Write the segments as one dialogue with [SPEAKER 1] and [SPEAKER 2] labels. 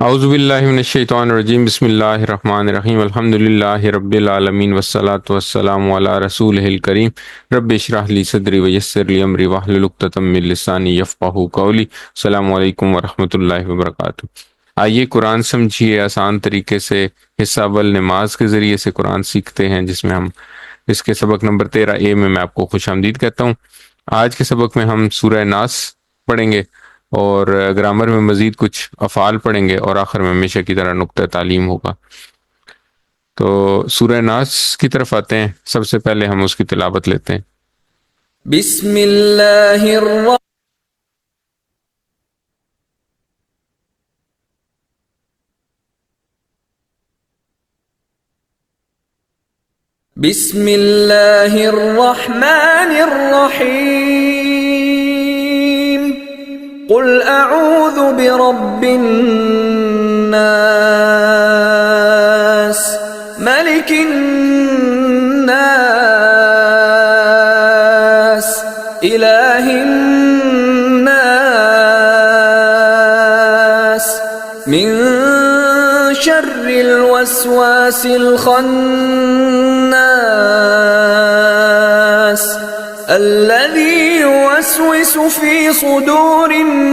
[SPEAKER 1] اعوذ باللہ من الشیطان الرجیم، بسم اللہ الرحمن الرحیم، الحمد للہ رب العالمین والصلاة والسلام علی رسولہ الکریم، رب اشرح لی صدری ویسر لی امری واحلل عقدۃ من لسانی یفقہوا قولی۔ السلام علیکم ورحمۃ اللہ وبرکاتہ۔ آئیے قرآن سمجھیے آسان طریقے سے، حصہ اول نماز کے ذریعے سے قرآن سیکھتے ہیں، جس میں ہم اس کے سبق نمبر 13 میں آپ کو خوش آمدید کہتا ہوں۔ آج کے سبق میں ہم سورہ ناس پڑھیں گے اور گرامر میں مزید کچھ افعال پڑھیں گے، اور آخر میں ہمیشہ کی طرح نقطہ تعلیم ہوگا۔ تو سورہ ناس کی طرف آتے ہیں۔ سب سے پہلے ہم اس کی تلاوت لیتے ہیں۔
[SPEAKER 2] بسم اللہ الرحمن بسم اللہ الرحمن الرحیم قل اعوذ برب الناس ملک الناس الہ الناس من شر الوسواس الخناس الذي يوسوس في صدور الناس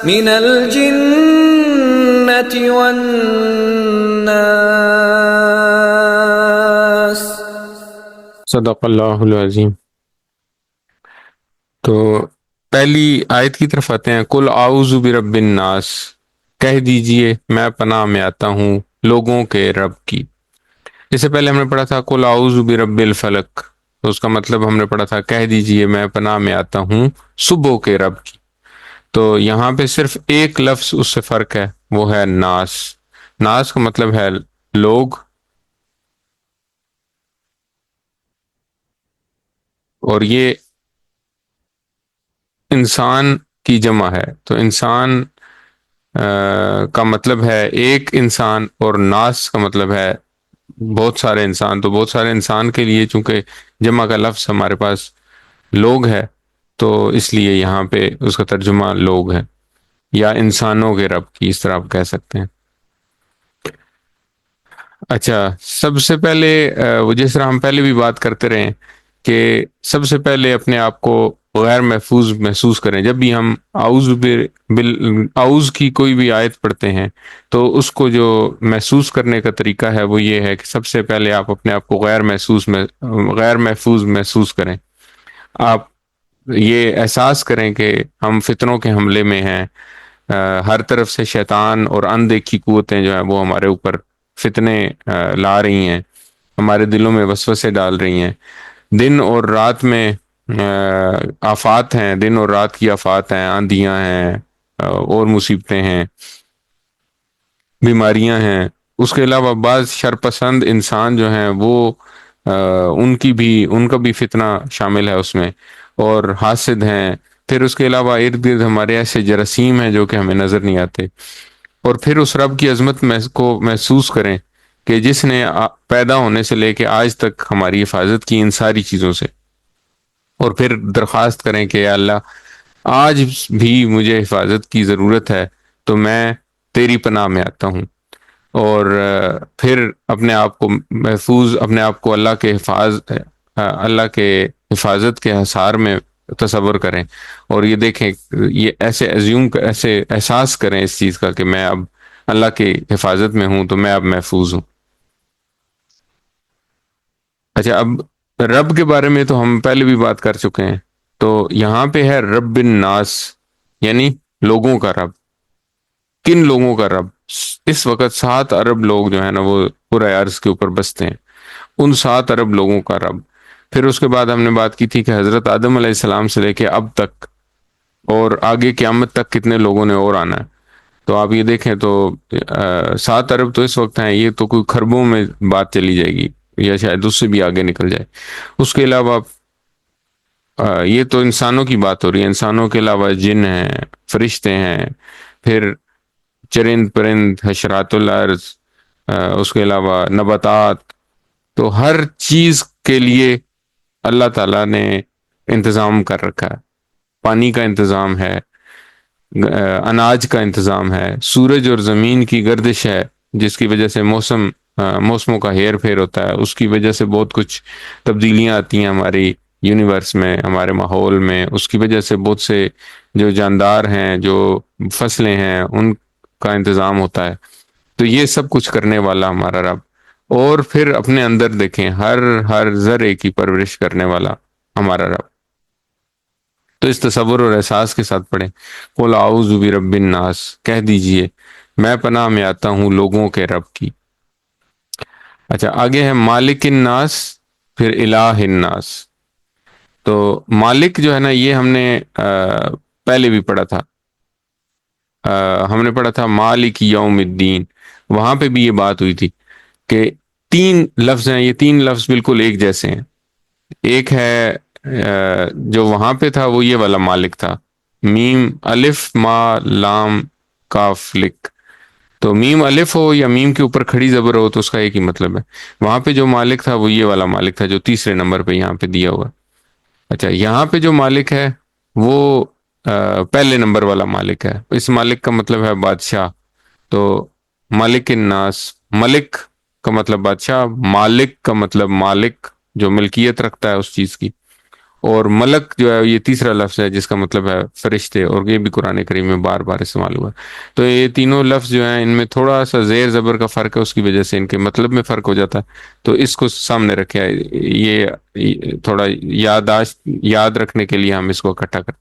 [SPEAKER 2] من الجنة والناس۔
[SPEAKER 1] صدق اللہ العظیم۔ تو پہلی آیت کی طرف آتے ہیں۔ قل اعوذ برب الناس، کہہ دیجئے میں پناہ میں آتا ہوں لوگوں کے رب کی۔ اس سے پہلے ہم نے پڑھا تھا قل اعوذ برب الفلق، تو اس کا مطلب ہم نے پڑھا تھا کہہ دیجئے میں پناہ میں آتا ہوں صبح کے رب کی۔ تو یہاں پہ صرف ایک لفظ اس سے فرق ہے، وہ ہے ناس۔ ناس کا مطلب ہے لوگ، اور یہ انسان کی جمع ہے۔ تو انسان کا مطلب ہے ایک انسان، اور ناس کا مطلب ہے بہت سارے انسان۔ تو بہت سارے انسان کے لیے چونکہ جمع کا لفظ ہمارے پاس لوگ ہے، تو اس لیے یہاں پہ اس کا ترجمہ لوگ ہے، یا انسانوں کے رب کی، اس طرح آپ کہہ سکتے ہیں۔ اچھا، سب سے پہلے وہ جس طرح ہم پہلے بھی بات کرتے رہے ہیں کہ سب سے پہلے اپنے آپ کو غیر محفوظ محسوس کریں۔ جب بھی ہم اعوذ کی کوئی بھی آیت پڑھتے ہیں تو اس کو جو محسوس کرنے کا طریقہ ہے وہ یہ ہے کہ سب سے پہلے آپ اپنے آپ کو غیر محفوظ محسوس کریں۔ آپ یہ احساس کریں کہ ہم فتنوں کے حملے میں ہیں، ہر طرف سے شیطان اور اندیکھی قوتیں جو ہیں وہ ہمارے اوپر فتنے لا رہی ہیں، ہمارے دلوں میں وسوسے ڈال رہی ہیں۔ دن اور رات میں آفات ہیں، دن اور رات کی آفات ہیں، آندھیاں ہیں، اور مصیبتیں ہیں، بیماریاں ہیں۔ اس کے علاوہ بعض شرپسند انسان جو ہیں وہ ان کا بھی فتنہ شامل ہے اس میں، اور حاسد ہیں۔ پھر اس کے علاوہ ارد گرد ہمارے ایسے جراثیم ہیں جو کہ ہمیں نظر نہیں آتے۔ اور پھر اس رب کی عظمت کو محسوس کریں کہ جس نے پیدا ہونے سے لے کے آج تک ہماری حفاظت کی ان ساری چیزوں سے، اور پھر درخواست کریں کہ یا اللہ آج بھی مجھے حفاظت کی ضرورت ہے، تو میں تیری پناہ میں آتا ہوں۔ اور پھر اپنے آپ کو محفوظ، اپنے آپ کو اللہ کے حفاظت کے حصار میں تصور کریں، اور یہ دیکھیں، یہ ایسے احساس کریں اس چیز کا کہ میں اب اللہ کی حفاظت میں ہوں، تو میں اب محفوظ ہوں۔ اچھا، اب رب کے بارے میں تو ہم پہلے بھی بات کر چکے ہیں۔ تو یہاں پہ ہے رب الناس، یعنی لوگوں کا رب۔ کن لوگوں کا رب؟ اس وقت 7 ارب لوگ جو ہیں نا وہ پورے عرض کے اوپر بستے ہیں، ان 7 ارب لوگوں کا رب۔ پھر اس کے بعد ہم نے بات کی تھی کہ حضرت آدم علیہ السلام سے لے کے اب تک اور آگے قیامت تک کتنے لوگوں نے اور آنا ہے۔ تو آپ یہ دیکھیں تو 7 ارب تو اس وقت ہیں، یہ تو کوئی خربوں میں بات چلی جائے گی، یا شاید اس سے بھی آگے نکل جائے۔ اس کے علاوہ یہ تو انسانوں کی بات ہو رہی ہے، انسانوں کے علاوہ جن ہیں، فرشتے ہیں، پھر چرند پرند، حشرات الارض، اس کے علاوہ نباتات۔ تو ہر چیز کے لیے اللہ تعالیٰ نے انتظام کر رکھا ہے۔ پانی کا انتظام ہے، اناج کا انتظام ہے، سورج اور زمین کی گردش ہے جس کی وجہ سے موسموں کا ہیر پھیر ہوتا ہے، اس کی وجہ سے بہت کچھ تبدیلیاں آتی ہیں ہماری یونیورس میں، ہمارے ماحول میں، اس کی وجہ سے بہت سے جو جاندار ہیں، جو فصلیں ہیں، ان کا انتظام ہوتا ہے۔ تو یہ سب کچھ کرنے والا ہمارا رب، اور پھر اپنے اندر دیکھیں ہر ذرے کی پرورش کرنے والا ہمارا رب۔ تو اس تصور اور احساس کے ساتھ پڑھیں، قل اعوذ برب الناس، کہہ دیجئے میں پناہ میں آتا ہوں لوگوں کے رب کی۔ اچھا، آگے ہے مالک الناس، پھر الہ الناس۔ تو مالک جو ہے نا، یہ ہم نے پہلے بھی پڑھا تھا، ہم نے پڑھا تھا مالک یوم الدین، وہاں پہ بھی یہ بات ہوئی تھی کہ تین لفظ ہیں، یہ تین لفظ بالکل ایک جیسے ہیں۔ ایک ہے جو وہاں پہ تھا وہ یہ والا مالک تھا، میم الف ما لام کاف لک، تو میم الف ہو یا میم کے اوپر کھڑی زبر ہو تو اس کا ایک ہی مطلب ہے۔ وہاں پہ جو مالک تھا وہ یہ والا مالک تھا جو تیسرے نمبر پہ یہاں پہ دیا ہوا۔ اچھا، یہاں پہ جو مالک ہے وہ پہلے نمبر والا مالک ہے، اس مالک کا مطلب ہے بادشاہ۔ تو مالک الناس، ملک کا مطلب بادشاہ، مالک کا مطلب مالک جو ملکیت رکھتا ہے اس چیز کی، اور ملک جو ہے یہ تیسرا لفظ ہے جس کا مطلب ہے فرشتے، اور یہ بھی قرآن کریم میں بار بار استعمال ہوا ہے۔ تو یہ تینوں لفظ جو ہیں ان میں تھوڑا سا زیر زبر کا فرق ہے، اس کی وجہ سے ان کے مطلب میں فرق ہو جاتا ہے، تو اس کو سامنے رکھے، یہ تھوڑا یاد رکھنے کے لیے ہم اس کو اکٹھا کریں۔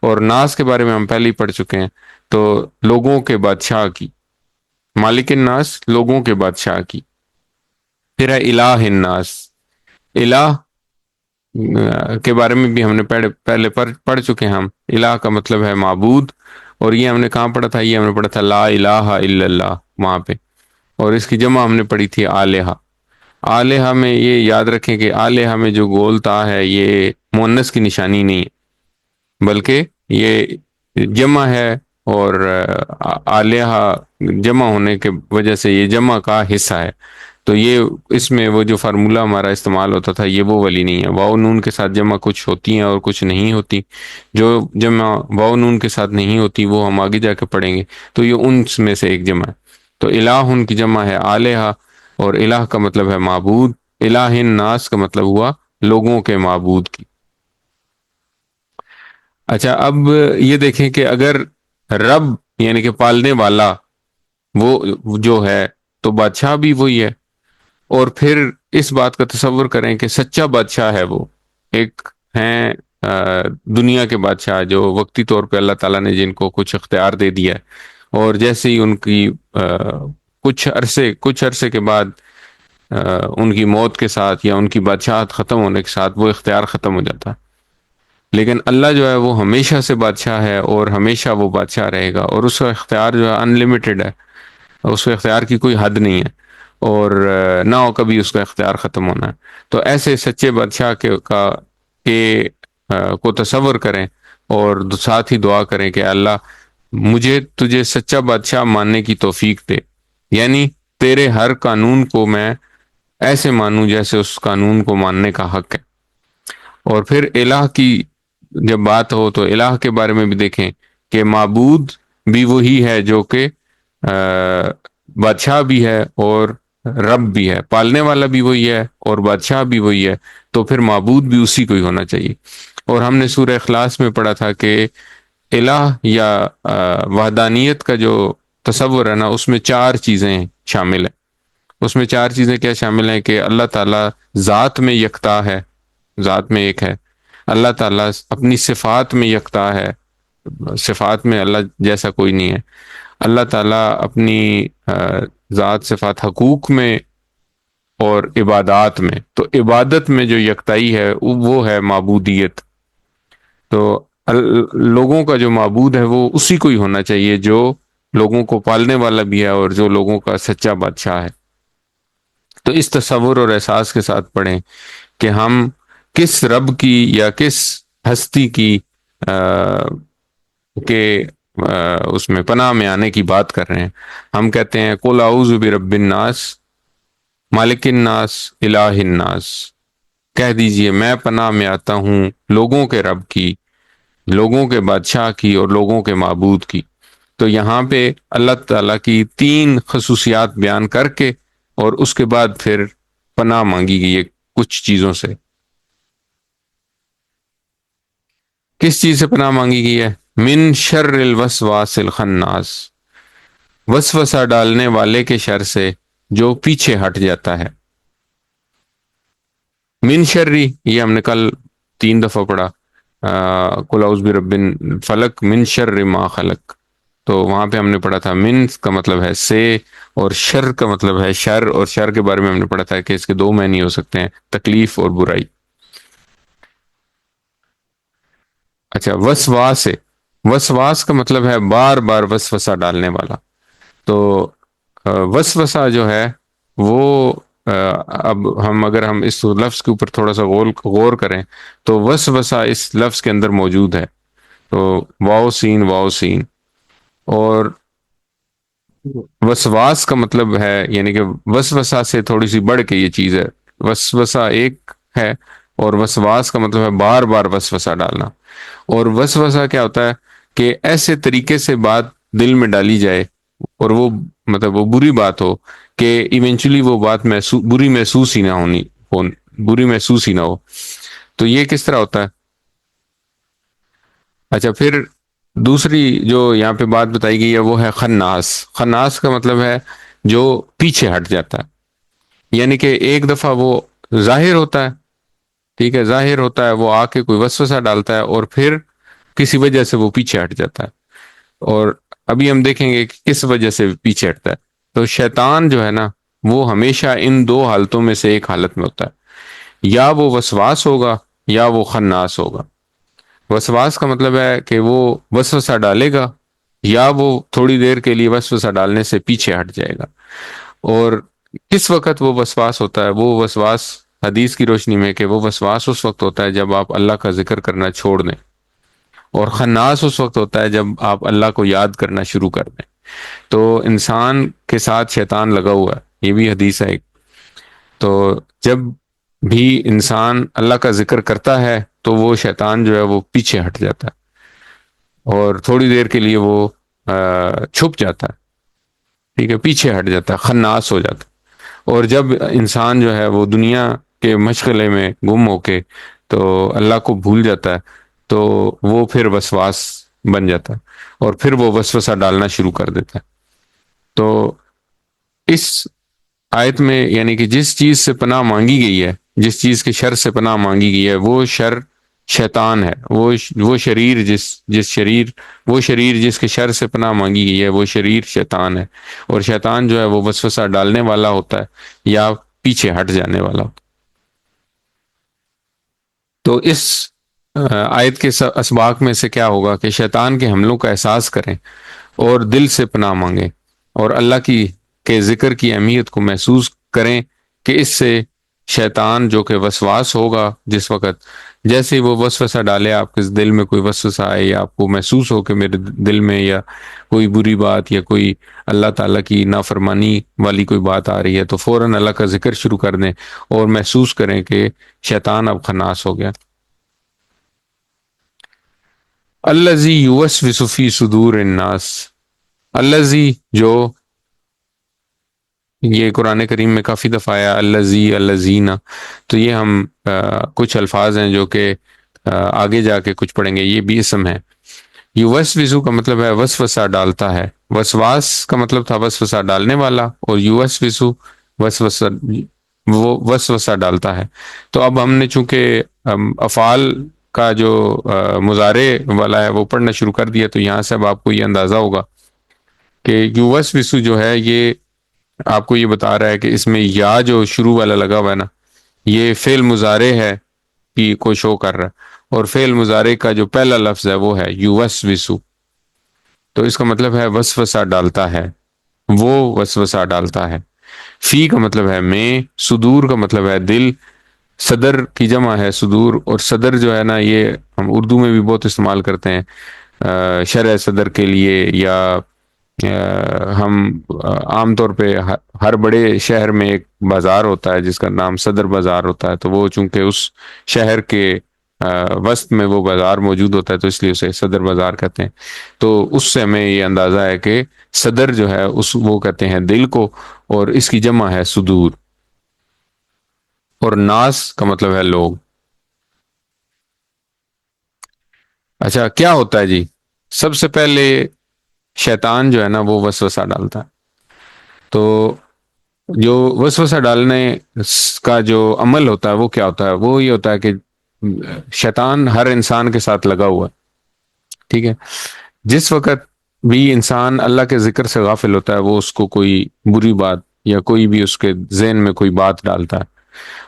[SPEAKER 1] اور ناس کے بارے میں ہم پہلے ہی پڑھ چکے ہیں، تو لوگوں کے بادشاہ کی، مالک الناس لوگوں کے بادشاہ کی۔ پھر ہے الہ الناس، الہ کے بارے میں بھی ہم نے پہلے پڑھ چکے ہیں ہم، الہ کا مطلب ہے معبود، اور یہ ہم نے کہاں پڑھا تھا؟ یہ ہم نے پڑھا تھا لا الہ الا اللہ وہاں پہ، اور اس کی جمع ہم نے پڑھی تھی آلہہ۔ آلہہ میں یہ یاد رکھیں کہ آلہہ میں جو گول تا ہے یہ مؤنث کی نشانی نہیں ہے، بلکہ یہ جمع ہے، اور آلہہ جمع ہونے کے وجہ سے یہ جمع کا حصہ ہے۔ تو یہ اس میں وہ جو فارمولہ ہمارا استعمال ہوتا تھا یہ وہ والی نہیں ہے، واو نون کے ساتھ جمع کچھ ہوتی ہیں اور کچھ نہیں ہوتی، جو جمع واو نون کے ساتھ نہیں ہوتی وہ ہم آگے جا کے پڑھیں گے، تو یہ ان میں سے ایک جمع ہے۔ تو الہ ان کی جمع ہے آلہہ، اور الہ کا مطلب ہے معبود، الہ الناس کا مطلب ہوا لوگوں کے معبود کی۔ اچھا، اب یہ دیکھیں کہ اگر رب یعنی کہ پالنے والا وہ جو ہے تو بادشاہ بھی وہی ہے، اور پھر اس بات کا تصور کریں کہ سچا بادشاہ ہے وہ ایک ہیں دنیا کے بادشاہ جو وقتی طور پہ اللہ تعالیٰ نے جن کو کچھ اختیار دے دیا ہے، اور جیسے ہی ان کی کچھ عرصے کے بعد ان کی موت کے ساتھ یا ان کی بادشاہت ختم ہونے کے ساتھ وہ اختیار ختم ہو جاتا ہے، لیکن اللہ جو ہے وہ ہمیشہ سے بادشاہ ہے اور ہمیشہ وہ بادشاہ رہے گا، اور اس کا اختیار جو ہے ان لمیٹڈ ہے، اس کے اختیار کی کوئی حد نہیں ہے، اور نہ ہو کبھی اس کا اختیار ختم ہونا ہے۔ تو ایسے سچے بادشاہ کو تصور کریں، اور ساتھ ہی دعا کریں کہ اللہ مجھے تجھے سچا بادشاہ ماننے کی توفیق دے، یعنی تیرے ہر قانون کو میں ایسے مانوں جیسے اس قانون کو ماننے کا حق ہے۔ اور پھر الہ کی جب بات ہو تو الہ کے بارے میں بھی دیکھیں کہ معبود بھی وہی ہے جو کہ بادشاہ بھی ہے اور رب بھی ہے، پالنے والا بھی وہی ہے اور بادشاہ بھی وہی ہے، تو پھر معبود بھی اسی کو ہی ہونا چاہیے۔ اور ہم نے سورہ اخلاص میں پڑھا تھا کہ الہ یا وحدانیت کا جو تصور ہے نا، اس میں چار چیزیں شامل ہیں۔ اس میں چار چیزیں کیا شامل ہیں کہ اللہ تعالیٰ ذات میں یکتا ہے، ذات میں ایک ہے، اللہ تعالیٰ اپنی صفات میں یکتا ہے، صفات میں اللہ جیسا کوئی نہیں ہے، اللہ تعالیٰ اپنی ذات صفات حقوق میں اور عبادات میں، تو عبادت میں جو یکتائی ہے وہ ہے معبودیت۔ تو لوگوں کا جو معبود ہے وہ اسی کو ہی ہونا چاہیے جو لوگوں کو پالنے والا بھی ہے اور جو لوگوں کا سچا بادشاہ ہے۔ تو اس تصور اور احساس کے ساتھ پڑھیں کہ ہم کس رب کی یا کس ہستی کی اس میں پناہ میں آنے کی بات کر رہے ہیں۔ ہم کہتے ہیں قل اعوذ برب الناس، مالک الناس، الہ الناس، کہہ دیجئے میں پناہ میں آتا ہوں لوگوں کے رب کی، لوگوں کے بادشاہ کی اور لوگوں کے معبود کی۔ تو یہاں پہ اللہ تعالیٰ کی 3 خصوصیات بیان کر کے اور اس کے بعد پھر پناہ مانگی گئی ہے کچھ چیزوں سے۔ کس چیز سے پناہ مانگی گئی ہے؟ من شر الوسواس الخناس، وسوسہ ڈالنے والے کے شر سے جو پیچھے ہٹ جاتا ہے۔ من شرری، یہ ہم نے کل 3 دفعہ پڑھا، قل اعوذ برب فلق من شر ما خلق، تو وہاں پہ ہم نے پڑھا تھا من کا مطلب ہے سے، اور شر کا مطلب ہے شر، اور شر کے بارے میں ہم نے پڑھا تھا کہ اس کے 2 معنی ہو سکتے ہیں، تکلیف اور برائی۔ اچھا، وسواس ہے، وسواس کا مطلب ہے بار بار وسوسہ ڈالنے والا۔ تو وسوسہ جو ہے وہ اب اگر ہم اس لفظ کے اوپر تھوڑا سا غور کریں تو وسوسہ اس لفظ کے اندر موجود ہے، تو واو سین واو سین، اور وسواس کا مطلب ہے یعنی کہ وسوسہ سے تھوڑی سی بڑھ کے یہ چیز ہے، وسوسہ ایک ہے، اور وسواس کا مطلب ہے بار بار وسوسہ ڈالنا۔ اور وسوسہ کیا ہوتا ہے کہ ایسے طریقے سے بات دل میں ڈالی جائے اور وہ مطلب وہ بری بات ہو کہ ایونچولی وہ بات بری محسوس ہی نہ بری محسوس ہی نہ ہو۔ تو یہ کس طرح ہوتا ہے؟ اچھا، پھر دوسری جو یہاں پہ بات بتائی گئی ہے وہ ہے خناس۔ خناس کا مطلب ہے جو پیچھے ہٹ جاتا ہے، یعنی کہ ایک دفعہ وہ ظاہر ہوتا ہے، ٹھیک ہے، ظاہر ہوتا ہے، وہ آ کے کوئی وسوسہ ڈالتا ہے اور پھر کسی وجہ سے وہ پیچھے ہٹ جاتا ہے، اور ابھی ہم دیکھیں گے کہ کس وجہ سے پیچھے ہٹتا ہے۔ تو شیطان جو ہے نا وہ ہمیشہ ان 2 حالتوں میں سے ایک حالت میں ہوتا ہے، یا وہ وسواس ہوگا یا وہ خناس ہوگا۔ وسواس کا مطلب ہے کہ وہ وسوسہ ڈالے گا یا وہ تھوڑی دیر کے لیے وسوسہ ڈالنے سے پیچھے ہٹ جائے گا۔ اور کس وقت وہ وسواس ہوتا ہے؟ وہ وسواس حدیث کی روشنی میں کہ وہ وسواس اس وقت ہوتا ہے جب آپ اللہ کا ذکر کرنا چھوڑ دیں، اور خناس اس وقت ہوتا ہے جب آپ اللہ کو یاد کرنا شروع کر دیں۔ تو انسان کے ساتھ شیطان لگا ہوا ہے، یہ بھی حدیث ہے ایک۔ تو جب بھی انسان اللہ کا ذکر کرتا ہے تو وہ شیطان جو ہے وہ پیچھے ہٹ جاتا ہے اور تھوڑی دیر کے لیے وہ چھپ جاتا ہے، ٹھیک ہے، پیچھے ہٹ جاتا ہے، خناس ہو جاتا ہے۔ اور جب انسان جو ہے وہ دنیا کے مشغلے میں گم ہو کے تو اللہ کو بھول جاتا ہے تو وہ پھر وسواس بن جاتا ہے اور پھر وہ وسوسہ ڈالنا شروع کر دیتا ہے۔ تو اس آیت میں یعنی کہ جس چیز سے پناہ مانگی گئی ہے، جس چیز کے شر سے پناہ مانگی گئی ہے، وہ شر شیطان ہے، وہ شریر وہ شریر جس کے شر سے پناہ مانگی گئی ہے وہ شریر شیطان ہے، اور شیطان جو ہے وہ وسوسہ ڈالنے والا ہوتا ہے یا پیچھے ہٹ جانے والا ہوتا ہے۔ تو اس آیت کے اسباق میں سے کیا ہوگا کہ شیطان کے حملوں کا احساس کریں اور دل سے پناہ مانگیں اور اللہ کے ذکر کی اہمیت کو محسوس کریں کہ اس سے شیطان جو کہ وسواس ہوگا، جس وقت جیسے وہ وسوسہ ڈالے، آپ کے دل میں کوئی وسوسہ آئے یا آپ کو محسوس ہو کہ میرے دل میں یا کوئی بری بات یا کوئی اللہ تعالیٰ کی نافرمانی والی کوئی بات آ رہی ہے، تو فوراً اللہ کا ذکر شروع کر دیں اور محسوس کریں کہ شیطان اب خناس ہو گیا۔ الذی یوسوس فی صدور الناس، الذی جو یہ قرآن کریم میں کافی دفعہ آیا، الذی الذین، تو یہ ہم کچھ الفاظ ہیں جو کہ آگے جا کے کچھ پڑھیں گے، یہ بھی اسم ہے۔ یوسوسو کا مطلب ہے وسوسہ ڈالتا ہے، وسواس کا مطلب تھا وسوسہ ڈالنے والا، اور یوسوسو وہ وسوسہ ڈالتا ہے۔ تو اب ہم نے چونکہ افعال کا جو مضارع والا ہے وہ پڑھنا شروع کر دیا، تو یہاں سے اب آپ کو یہ اندازہ ہوگا کہ یوسوسو جو ہے یہ آپ کو یہ بتا رہا ہے کہ اس میں یا جو شروع والا لگا ہوا ہے نا، یہ فعل مضارع ہے کہ کو شو کر رہا ہے، اور فعل مضارع کا جو پہلا لفظ ہے وہ ہے یوسوسو، تو اس کا مطلب ہے وسوسہ ڈالتا ہے، وہ وسوسہ ڈالتا ہے۔ فی کا مطلب ہے میں، صدور کا مطلب ہے دل، صدر کی جمع ہے صدور، اور صدر جو ہے نا یہ ہم اردو میں بھی بہت استعمال کرتے ہیں شرح صدر کے لیے، یا ہم عام طور پہ ہر بڑے شہر میں ایک بازار ہوتا ہے جس کا نام صدر بازار ہوتا ہے، تو وہ چونکہ اس شہر کے وسط میں وہ بازار موجود ہوتا ہے تو اس لیے اسے صدر بازار کہتے ہیں. تو اس سے ہمیں یہ اندازہ ہے کہ صدر جو ہے وہ کہتے ہیں دل کو، اور اس کی جمع ہے صدور، اور ناس کا مطلب ہے لوگ. اچھا کیا ہوتا ہے جی؟ سب سے پہلے شیطان جو ہے نا وہ وسوسہ ڈالتا ہے. تو جو وسوسہ ڈالنے کا جو عمل ہوتا ہے وہ کیا ہوتا ہے؟ وہ یہ ہوتا ہے کہ شیطان ہر انسان کے ساتھ لگا ہوا ہے. ٹھیک ہے، جس وقت بھی انسان اللہ کے ذکر سے غافل ہوتا ہے وہ اس کو کوئی بری بات یا کوئی بھی اس کے ذہن میں کوئی بات ڈالتا ہے،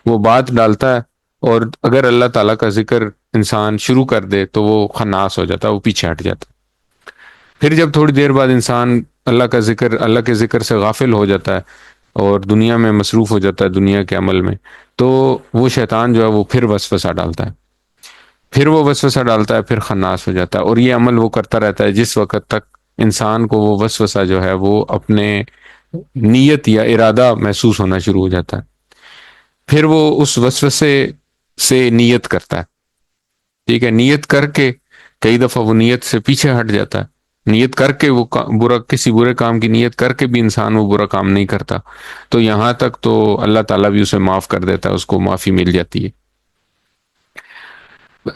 [SPEAKER 1] وہ بات ڈالتا ہے، اور اگر اللہ تعالیٰ کا ذکر انسان شروع کر دے تو وہ خناس ہو جاتا ہے، وہ پیچھے ہٹ جاتا ہے. پھر جب تھوڑی دیر بعد انسان اللہ کے ذکر سے غافل ہو جاتا ہے اور دنیا میں مصروف ہو جاتا ہے، دنیا کے عمل میں، تو وہ شیطان جو ہے وہ پھر وسوسہ ڈالتا ہے، پھر وہ وسوسہ ڈالتا ہے، پھر خناس ہو جاتا ہے. اور یہ عمل وہ کرتا رہتا ہے جس وقت تک انسان کو وہ وسوسہ جو ہے وہ اپنے نیت یا ارادہ محسوس ہونا شروع ہو جاتا ہے. پھر وہ اس وسوسے سے نیت کرتا ہے. ٹھیک ہے، نیت کر کے کئی دفعہ وہ نیت سے پیچھے ہٹ جاتا ہے، نیت کر کے وہ کسی برے کام کی نیت کر کے بھی انسان وہ برا کام نہیں کرتا، تو یہاں تک تو اللہ تعالیٰ بھی اسے معاف کر دیتا ہے، اس کو معافی مل جاتی ہے.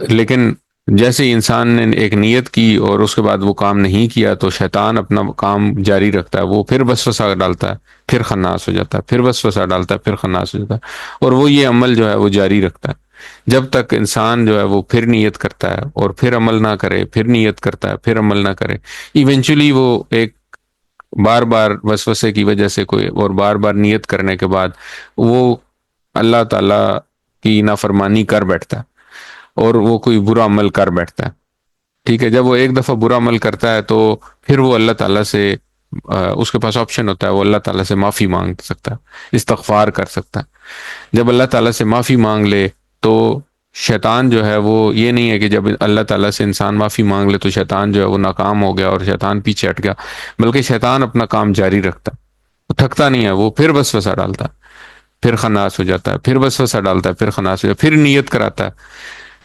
[SPEAKER 1] لیکن جیسے ہی انسان نے ایک نیت کی اور اس کے بعد وہ کام نہیں کیا تو شیطان اپنا کام جاری رکھتا ہے، وہ پھر وسوسہ ڈالتا ہے، پھر خناس ہو جاتا ہے، پھر وسوسہ ڈالتا ہے، پھر خناس ہو جاتا ہے، اور وہ یہ عمل جو ہے وہ جاری رکھتا ہے جب تک انسان جو ہے وہ پھر نیت کرتا ہے اور پھر عمل نہ کرے، پھر نیت کرتا ہے پھر عمل نہ کرے. ایونچولی وہ ایک بار بار وسوسے کی وجہ سے کوئی اور بار بار نیت کرنے کے بعد وہ اللہ تعالیٰ کی نافرمانی کر بیٹھتا ہے اور وہ کوئی برا عمل کر بیٹھتا ہے. ٹھیک ہے، جب وہ ایک دفعہ برا عمل کرتا ہے تو پھر وہ اللہ تعالیٰ سے اس کے پاس آپشن ہوتا ہے، وہ اللہ تعالیٰ سے معافی مانگ سکتا ہے، استغفار کر سکتا ہے. جب اللہ تعالیٰ سے معافی مانگ لے تو شیطان جو ہے وہ یہ نہیں ہے کہ جب اللہ تعالیٰ سے انسان معافی مانگ لے تو شیطان جو ہے وہ ناکام ہو گیا اور شیطان پیچھے ہٹ گیا، بلکہ شیطان اپنا کام جاری رکھتا ہے، وہ تھکتا نہیں ہے، وہ پھر وسوسہ ڈالتا ہے، پھر خناس ہو جاتا ہے، پھر وسوسہ ڈالتا ہے، پھر خناس ہو جاتا ہے، پھر نیت کراتا ہے.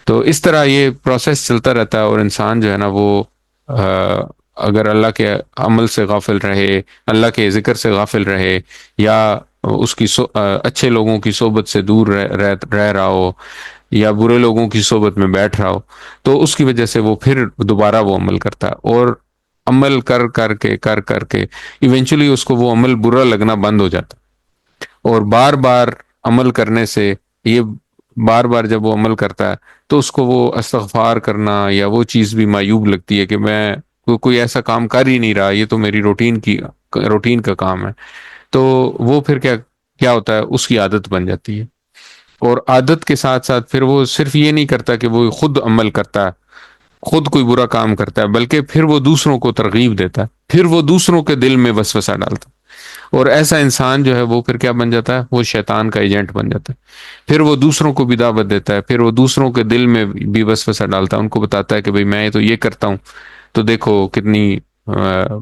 [SPEAKER 1] تو اس طرح یہ پروسیس چلتا رہتا ہے، اور انسان جو ہے نا وہ اگر اللہ کے عمل سے غافل رہے، اللہ کے ذکر سے غافل رہے، یا اس کی اچھے لوگوں کی صحبت سے دور رہ رہا ہو، یا برے لوگوں کی صحبت میں بیٹھ رہا ہو، تو اس کی وجہ سے وہ پھر دوبارہ وہ عمل کرتا ہے، اور عمل کر کے ایونچولی اس کو وہ عمل برا لگنا بند ہو جاتا. اور بار بار عمل کرنے سے یہ بار بار جب وہ عمل کرتا ہے تو اس کو وہ استغفار کرنا یا وہ چیز بھی معیوب لگتی ہے کہ میں کوئی ایسا کام کر ہی نہیں رہا، یہ تو میری روٹین کا کام ہے. تو وہ پھر کیا ہوتا ہے، اس کی عادت بن جاتی ہے. اور عادت کے ساتھ ساتھ پھر وہ صرف یہ نہیں کرتا کہ وہ خود عمل کرتا ہے، خود کوئی برا کام کرتا ہے، بلکہ پھر وہ دوسروں کو ترغیب دیتا ہے، پھر وہ دوسروں کے دل میں وسوسہ ڈالتا ہے. اور ایسا انسان جو ہے وہ پھر کیا بن جاتا ہے، وہ شیطان کا ایجنٹ بن جاتا ہے. پھر وہ دوسروں کو بھی دعوت دیتا ہے، پھر وہ دوسروں کے دل میں بھی وسوسہ ڈالتا ہے، ان کو بتاتا ہے کہ بھئی میں تو یہ کرتا ہوں، تو دیکھو کتنی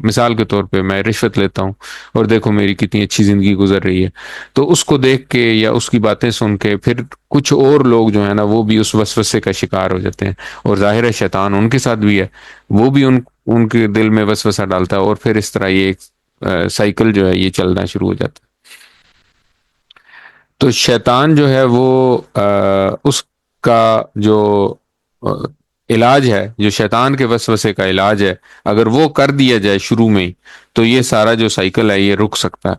[SPEAKER 1] مثال کے طور پہ میں رشوت لیتا ہوں اور دیکھو میری کتنی اچھی زندگی گزر رہی ہے. تو اس کو دیکھ کے یا اس کی باتیں سن کے پھر کچھ اور لوگ جو ہے نا وہ بھی اس وسوسے کا شکار ہو جاتے ہیں، اور ظاہر ہے شیطان ان کے ساتھ بھی ہے، وہ بھی ان کے دل میں وسوسہ ڈالتا ہے، اور پھر اس طرح یہ ایک سائیکل جو ہے یہ چلنا شروع ہو جاتا ہے. تو شیطان جو ہے وہ اس کا جو علاج ہے، جو شیطان کے وسوسے کا علاج ہے، اگر وہ کر دیا جائے شروع میں ہی تو یہ سارا جو سائیکل ہے یہ رک سکتا ہے.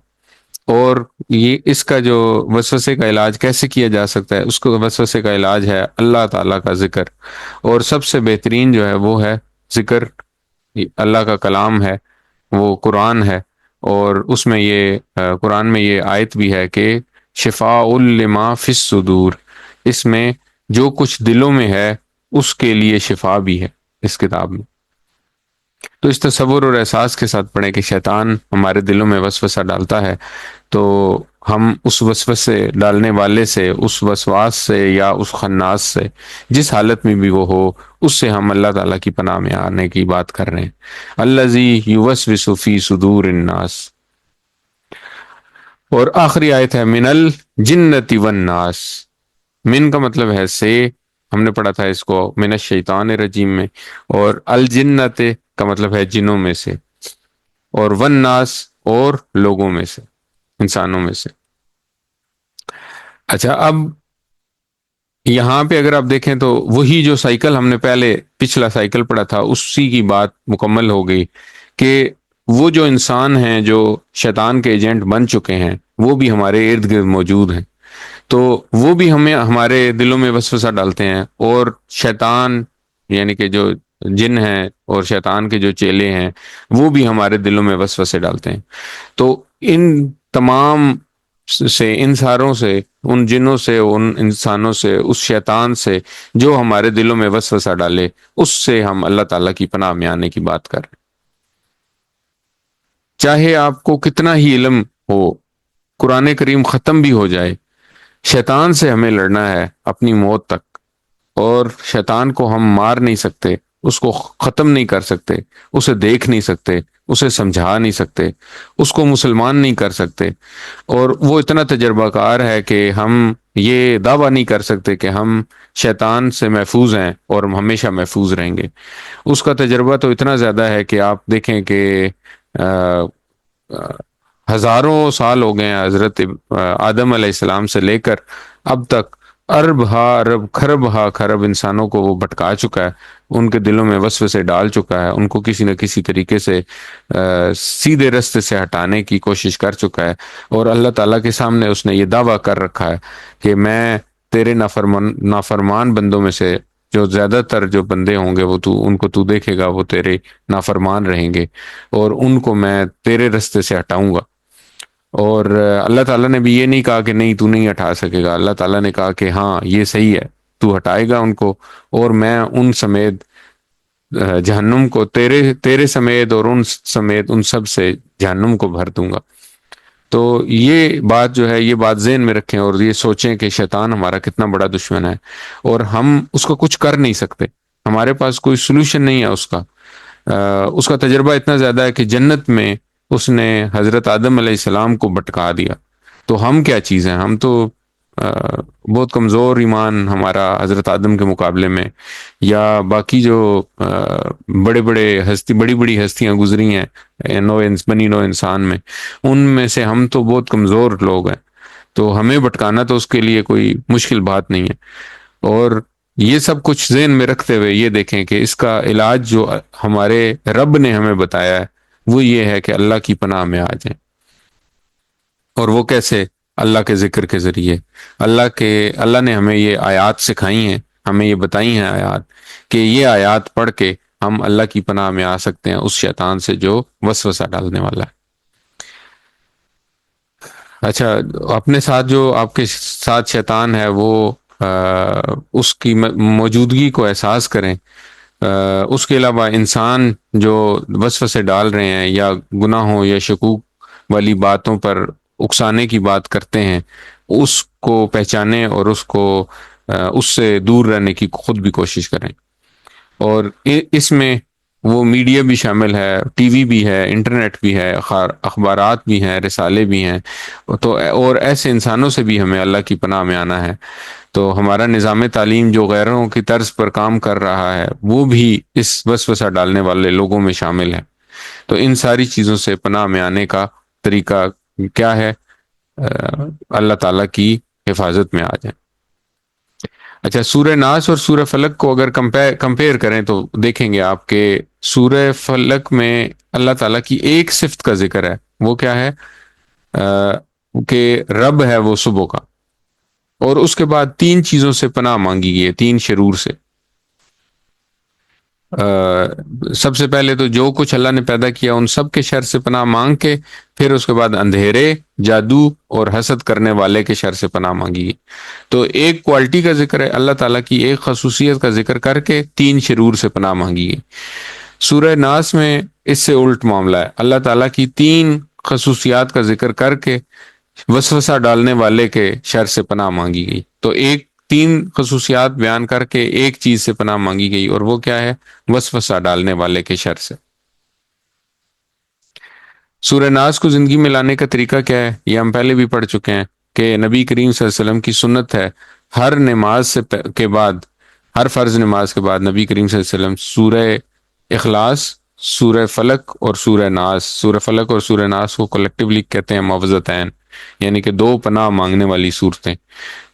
[SPEAKER 1] اور یہ اس کا جو وسوسے کا علاج کیسے کیا جا سکتا ہے، اس کو وسوسے کا علاج ہے اللہ تعالیٰ کا ذکر، اور سب سے بہترین جو ہے وہ ہے ذکر. اللہ کا کلام ہے، وہ قرآن ہے، اور اس میں یہ قرآن میں یہ آیت بھی ہے کہ شفاء لما فی الصدور، اس میں جو کچھ دلوں میں ہے اس کے لیے شفا بھی ہے اس کتاب میں. تو اس تصور اور احساس کے ساتھ پڑھیں کہ شیطان ہمارے دلوں میں وسوسہ ڈالتا ہے، تو ہم اس وسوسے ڈالنے والے سے، اس وسواس سے یا اس خناس سے، جس حالت میں بھی وہ ہو، اس سے ہم اللہ تعالیٰ کی پناہ میں آنے کی بات کر رہے ہیں. الذی یوسوس فی صدور الناس. اور آخری آیت ہے من الجنت والناس. من کا مطلب ہے سے، ہم نے پڑھا تھا اس کو من الشیطان الرجیم میں، اور الجنت کا مطلب ہے جنوں میں سے، اور والناس اور لوگوں میں سے، انسانوں میں سے۔ اچھا، اب یہاں پہ اگر آپ دیکھیں تو وہی جو سائیکل ہم نے پہلے پچھلا سائیکل پڑھا تھا اسی کی بات مکمل ہو گئی، کہ وہ جو انسان ہیں جو شیطان کے ایجنٹ بن چکے ہیں وہ بھی ہمارے ارد گرد موجود ہیں، تو وہ بھی ہمیں ہمارے دلوں میں وسوسہ ڈالتے ہیں، اور شیطان یعنی کہ جو جن ہیں اور شیطان کے جو چیلے ہیں وہ بھی ہمارے دلوں میں وسوسے ڈالتے ہیں۔ تو ان تمام سے، ان ساروں سے، ان جنوں سے، ان انسانوں سے، اس شیطان سے جو ہمارے دلوں میں وسوسہ ڈالے، اس سے ہم اللہ تعالیٰ کی پناہ میں آنے کی بات کر رہے ہیں۔ چاہے آپ کو کتنا ہی علم ہو، قرآن کریم ختم بھی ہو جائے، شیطان سے ہمیں لڑنا ہے اپنی موت تک، اور شیطان کو ہم مار نہیں سکتے، اس کو ختم نہیں کر سکتے، اسے دیکھ نہیں سکتے، اسے سمجھا نہیں سکتے، اس کو مسلمان نہیں کر سکتے، اور وہ اتنا تجربہ کار ہے کہ ہم یہ دعویٰ نہیں کر سکتے کہ ہم شیطان سے محفوظ ہیں اور ہم ہمیشہ محفوظ رہیں گے۔ اس کا تجربہ تو اتنا زیادہ ہے کہ آپ دیکھیں کہ ہزاروں سال ہو گئے ہیں حضرت آدم علیہ السلام سے لے کر اب تک، ارب ہا ارب، کھرب ہا کھرب انسانوں کو وہ بھٹکا چکا ہے، ان کے دلوں میں وسوسے ڈال چکا ہے، ان کو کسی نہ کسی طریقے سے سیدھے رستے سے ہٹانے کی کوشش کر چکا ہے، اور اللہ تعالیٰ کے سامنے اس نے یہ دعویٰ کر رکھا ہے کہ میں تیرے نافرمان بندوں میں سے جو زیادہ تر جو بندے ہوں گے وہ ان کو دیکھے گا، وہ تیرے نافرمان رہیں گے، اور ان کو میں تیرے رستے سے ہٹاؤں گا۔ اور اللہ تعالیٰ نے بھی یہ نہیں کہا کہ نہیں تو نہیں ہٹا سکے گا، اللہ تعالیٰ نے کہا کہ ہاں یہ صحیح ہے، تو ہٹائے گا ان کو، اور میں ان سمیت جہنم کو تیرے سمیت اور ان سمیت ان سب سے جہنم کو بھر دوں گا۔ تو یہ بات جو ہے، یہ بات ذہن میں رکھیں اور یہ سوچیں کہ شیطان ہمارا کتنا بڑا دشمن ہے، اور ہم اس کو کچھ کر نہیں سکتے، ہمارے پاس کوئی سلوشن نہیں ہے اس کا۔ اس کا تجربہ اتنا زیادہ ہے کہ جنت میں اس نے حضرت آدم علیہ السلام کو بھٹکا دیا، تو ہم کیا چیز ہیں؟ ہم تو بہت کمزور ایمان ہمارا حضرت آدم کے مقابلے میں، یا باقی جو بڑی بڑی ہستیاں گزری ہیں بنی نو انسان میں، ان میں سے ہم تو بہت کمزور لوگ ہیں، تو ہمیں بھٹکانا تو اس کے لیے کوئی مشکل بات نہیں ہے۔ اور یہ سب کچھ ذہن میں رکھتے ہوئے یہ دیکھیں کہ اس کا علاج جو ہمارے رب نے ہمیں بتایا ہے وہ یہ ہے کہ اللہ کی پناہ میں آ جائیں۔ اور وہ کیسے؟ اللہ کے ذکر کے ذریعے۔ اللہ نے ہمیں یہ آیات سکھائی ہیں، ہمیں یہ بتائی ہیں آیات، کہ یہ آیات پڑھ کے ہم اللہ کی پناہ میں آ سکتے ہیں اس شیطان سے جو وسوسہ ڈالنے والا ہے۔ اچھا، اپنے ساتھ جو آپ کے ساتھ شیطان ہے وہ اس کی موجودگی کو احساس کریں۔ اس کے علاوہ انسان جو وسوسے ڈال رہے ہیں یا گناہوں یا شکوک والی باتوں پر اکسانے کی بات کرتے ہیں، اس کو پہچانیں اور اس سے دور رہنے کی خود بھی کوشش کریں۔ اور اس میں وہ میڈیا بھی شامل ہے، ٹی وی بھی ہے، انٹرنیٹ بھی ہے، اخبارات بھی ہیں، رسالے بھی ہیں، تو اور ایسے انسانوں سے بھی ہمیں اللہ کی پناہ میں آنا ہے۔ تو ہمارا نظام تعلیم جو غیروں کی طرز پر کام کر رہا ہے وہ بھی اس وسوسہ ڈالنے والے لوگوں میں شامل ہے۔ تو ان ساری چیزوں سے پناہ میں آنے کا طریقہ کیا ہے؟ اللہ تعالیٰ کی حفاظت میں آ جائیں۔ اچھا، سورہ ناس اور سورہ فلق کو اگر کمپیئر کریں تو دیکھیں گے آپ کہ سورہ فلق میں اللہ تعالیٰ کی ایک صفت کا ذکر ہے، وہ کیا ہے؟ کہ رب ہے وہ صبح کا، اور اس کے بعد 3 چیزوں سے پناہ مانگی گئی ہے، 3 شرور سے۔ سب سے پہلے تو جو کچھ اللہ نے پیدا کیا ان سب کے شر سے پناہ مانگ کے، پھر اس کے بعد اندھیرے، جادو اور حسد کرنے والے کے شر سے پناہ مانگی گئی۔ تو ایک کوالٹی کا ذکر ہے، اللہ تعالیٰ کی ایک خصوصیت کا ذکر کر کے 3 شرور سے پناہ مانگی گئی۔ سورہ ناس میں اس سے الٹ معاملہ ہے، اللہ تعالیٰ کی 3 خصوصیات کا ذکر کر کے وسوسہ ڈالنے والے کے شر سے پناہ مانگی گئی۔ تو 3 خصوصیات بیان کر کے ایک چیز سے پناہ مانگی گئی، اور وہ کیا ہے؟ وسوسہ ڈالنے والے کے شر سے۔ سورہ ناس کو زندگی میں لانے کا طریقہ کیا ہے؟ یہ ہم پہلے بھی پڑھ چکے ہیں کہ نبی کریم صلی اللہ علیہ وسلم کی سنت ہے ہر نماز کے بعد ہر فرض نماز کے بعد نبی کریم صلی اللہ علیہ وسلم سورہ اخلاص، سورہ فلق اور سورہ ناس، سورہ فلق اور سورہ ناس کو کلیکٹیولی کہتے ہیں معوذتین، یعنی کہ دو پناہ مانگنے والی صورتیں.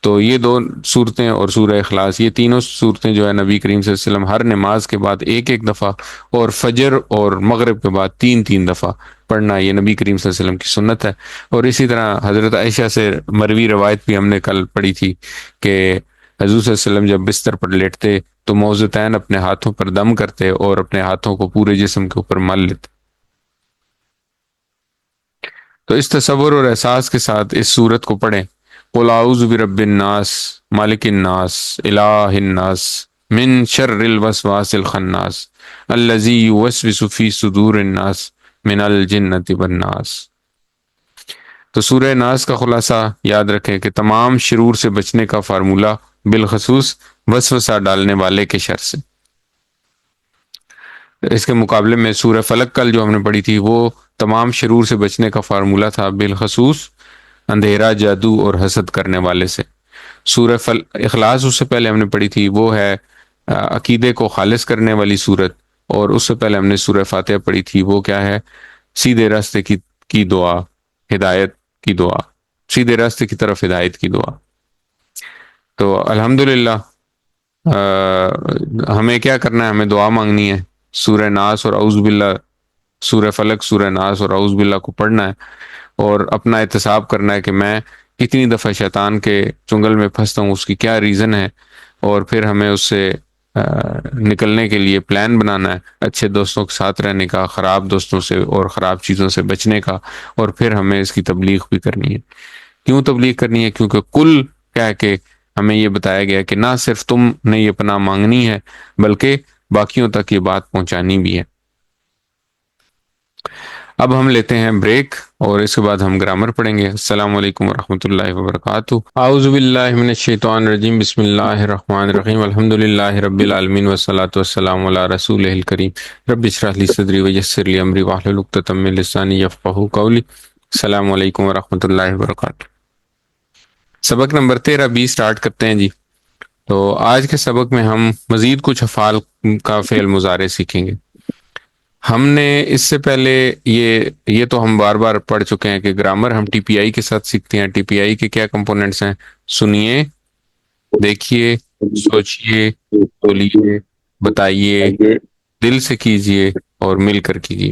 [SPEAKER 1] تو یہ دو صورتیں اور سورہ اخلاص، یہ تینوں صورتیں جو ہے نبی کریم صلی اللہ علیہ وسلم ہر نماز کے بعد ایک ایک دفعہ، اور فجر اور مغرب کے بعد تین تین دفعہ پڑھنا، یہ نبی کریم صلی اللہ علیہ وسلم کی سنت ہے. اور اسی طرح حضرت عائشہ سے مروی روایت بھی ہم نے کل پڑھی تھی کہ حضور صلی اللہ علیہ وسلم جب بستر پر لیٹتے تو معوذتین اپنے ہاتھوں پر دم کرتے اور اپنے ہاتھوں کو پورے جسم کے اوپر مل لیتے. تو اس تصور اور احساس کے ساتھ اس صورت کو پڑھیں. قل اعوذ برب الناس مالک الناس الہ الناس من شر الوسواس الخناس الذی یوسوس فی صدور الناس من الجنۃ والناس. تو سورہ ناس کا خلاصہ یاد رکھیں کہ تمام شرور سے بچنے کا فارمولہ، بالخصوص وسوسہ ڈالنے والے کے شر سے. اس کے مقابلے میں سورہ فلق کل جو ہم نے پڑھی تھی وہ تمام شرور سے بچنے کا فارمولہ تھا، بالخصوص اندھیرا، جادو اور حسد کرنے والے سے. سورہ اخلاص اس سے پہلے ہم نے پڑھی تھی، وہ ہے عقیدے کو خالص کرنے والی صورت. اور اس سے پہلے ہم نے سورہ فاتحہ پڑھی تھی، وہ کیا ہے؟ سیدھے راستے کی دعا، ہدایت کی دعا، سیدھے راستے کی طرف ہدایت کی دعا. تو الحمدللہ ہمیں کیا کرنا ہے؟ ہمیں دعا مانگنی ہے. سورہ ناس اور اعوذ باللہ، سورہ فلق، سورہ ناس اور اعوذ باللہ کو پڑھنا ہے اور اپنا احتساب کرنا ہے کہ میں کتنی دفعہ شیطان کے چنگل میں پھنستا ہوں، اس کی کیا ریزن ہے، اور پھر ہمیں اس سے نکلنے کے لیے پلان بنانا ہے، اچھے دوستوں کے ساتھ رہنے کا، خراب دوستوں سے اور خراب چیزوں سے بچنے کا، اور پھر ہمیں اس کی تبلیغ بھی کرنی ہے. کیوں تبلیغ کرنی ہے؟ کیونکہ کل کہہ کے ہمیں یہ بتایا گیا کہ نہ صرف تم نے یہ پناہ مانگنی ہے بلکہ باقیوں تک یہ بات پہنچانی بھی ہے. اب ہم لیتے ہیں بریک اور اس کے بعد ہم گرامر پڑھیں گے. السلام علیکم ورحمۃ اللہ وبرکاتہ. اعوذ باللہ من الشیطان الرجیم، بسم اللہ الرحمن الرحیم، الحمد للہ رب العالمین والصلاۃ والسلام علی رسول الکریم. رب اشرح لی صدری ویسر لی امری واحلل عقدۃ من لسانی یفقہوا قولی. السلام علیکم ورحمۃ اللہ وبرکاتہ. سبق نمبر 13 بھی سٹارٹ کرتے ہیں جی. تو آج کے سبق میں ہم مزید کچھ افعال کا فعل مضارع سیکھیں گے. ہم نے اس سے پہلے یہ تو ہم بار بار پڑھ چکے ہیں کہ گرامر ہم ٹی پی آئی کے ساتھ سیکھتے ہیں. ٹی پی آئی کے کیا کمپوننٹس ہیں؟ سنیے، دیکھیے، سوچئے، بولیے، بتائیے، دل سے کیجئے اور مل کر کیجئے.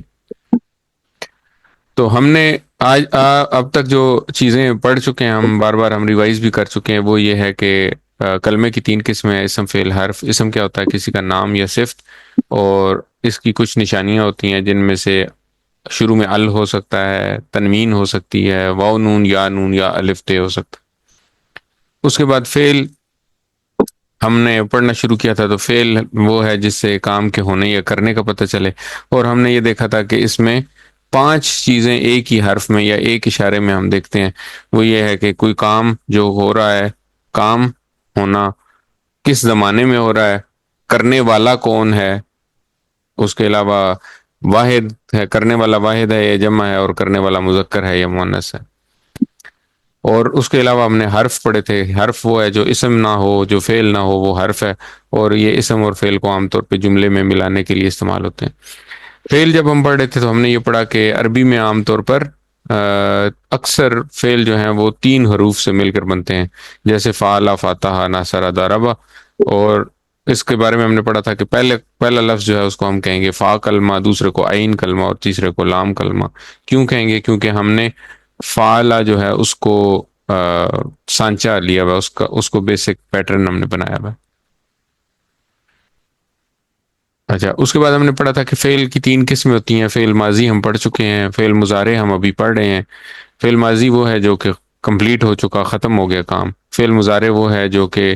[SPEAKER 1] تو ہم نے آج اب تک جو چیزیں پڑھ چکے ہیں، ہم بار بار ہم ریوائز بھی کر چکے ہیں. وہ یہ ہے کہ کلمے کی 3 قسمیں ہیں: اسم، فعل، حرف. اسم کیا ہوتا ہے؟ کسی کا نام یا صفت، اور اس کی کچھ نشانیاں ہوتی ہیں جن میں سے شروع میں ال ہو سکتا ہے، تنوین ہو سکتی ہے، واو نون یا الف تے ہو سکتا ہے. اس کے بعد فعل ہم نے پڑھنا شروع کیا تھا. تو فعل وہ ہے جس سے کام کے ہونے یا کرنے کا پتہ چلے، اور ہم نے یہ دیکھا تھا کہ اس میں 5 چیزیں ایک ہی حرف میں یا ایک اشارے میں ہم دیکھتے ہیں. وہ یہ ہے کہ کوئی کام جو ہو رہا ہے، کام ہونا کس زمانے میں ہو رہا ہے، کرنے والا کون ہے، اس کے علاوہ واحد ہے، کرنے والا واحد ہے یا جمع ہے، اور کرنے والا مذکر ہے یا مؤنث ہے. اور اس کے علاوہ ہم نے حرف پڑھے تھے. حرف وہ ہے جو اسم نہ ہو، جو فعل نہ ہو، وہ حرف ہے. اور یہ اسم اور فعل کو عام طور پہ جملے میں ملانے کے لیے استعمال ہوتے ہیں. فعل جب ہم پڑھ رہے تھے تو ہم نے یہ پڑھا کہ عربی میں عام طور پر اکثر فعل جو ہیں وہ 3 حروف سے مل کر بنتے ہیں، جیسے فعل، فتح، نصر، ضرب. اور اس کے بارے میں ہم نے پڑھا تھا کہ پہلا لفظ جو ہے اس کو ہم کہیں گے فا کلمہ، دوسرے کو عین کلمہ اور تیسرے کو لام کلمہ. کیوں کہیں گے؟ کیونکہ ہم نے فعلہ جو ہے اس کو سانچہ لیا ہوا، اس کو بیسک پیٹرن ہم نے بنایا ہوا. اچھا، اس کے بعد ہم نے پڑھا تھا کہ فعل کی 3 قسمیں ہوتی ہیں. فعل ماضی ہم پڑھ چکے ہیں، فعل مضارع ہم ابھی پڑھ رہے ہیں. فعل ماضی وہ ہے جو کہ کمپلیٹ ہو چکا، ختم ہو گیا کام. فعل مضارع وہ ہے جو کہ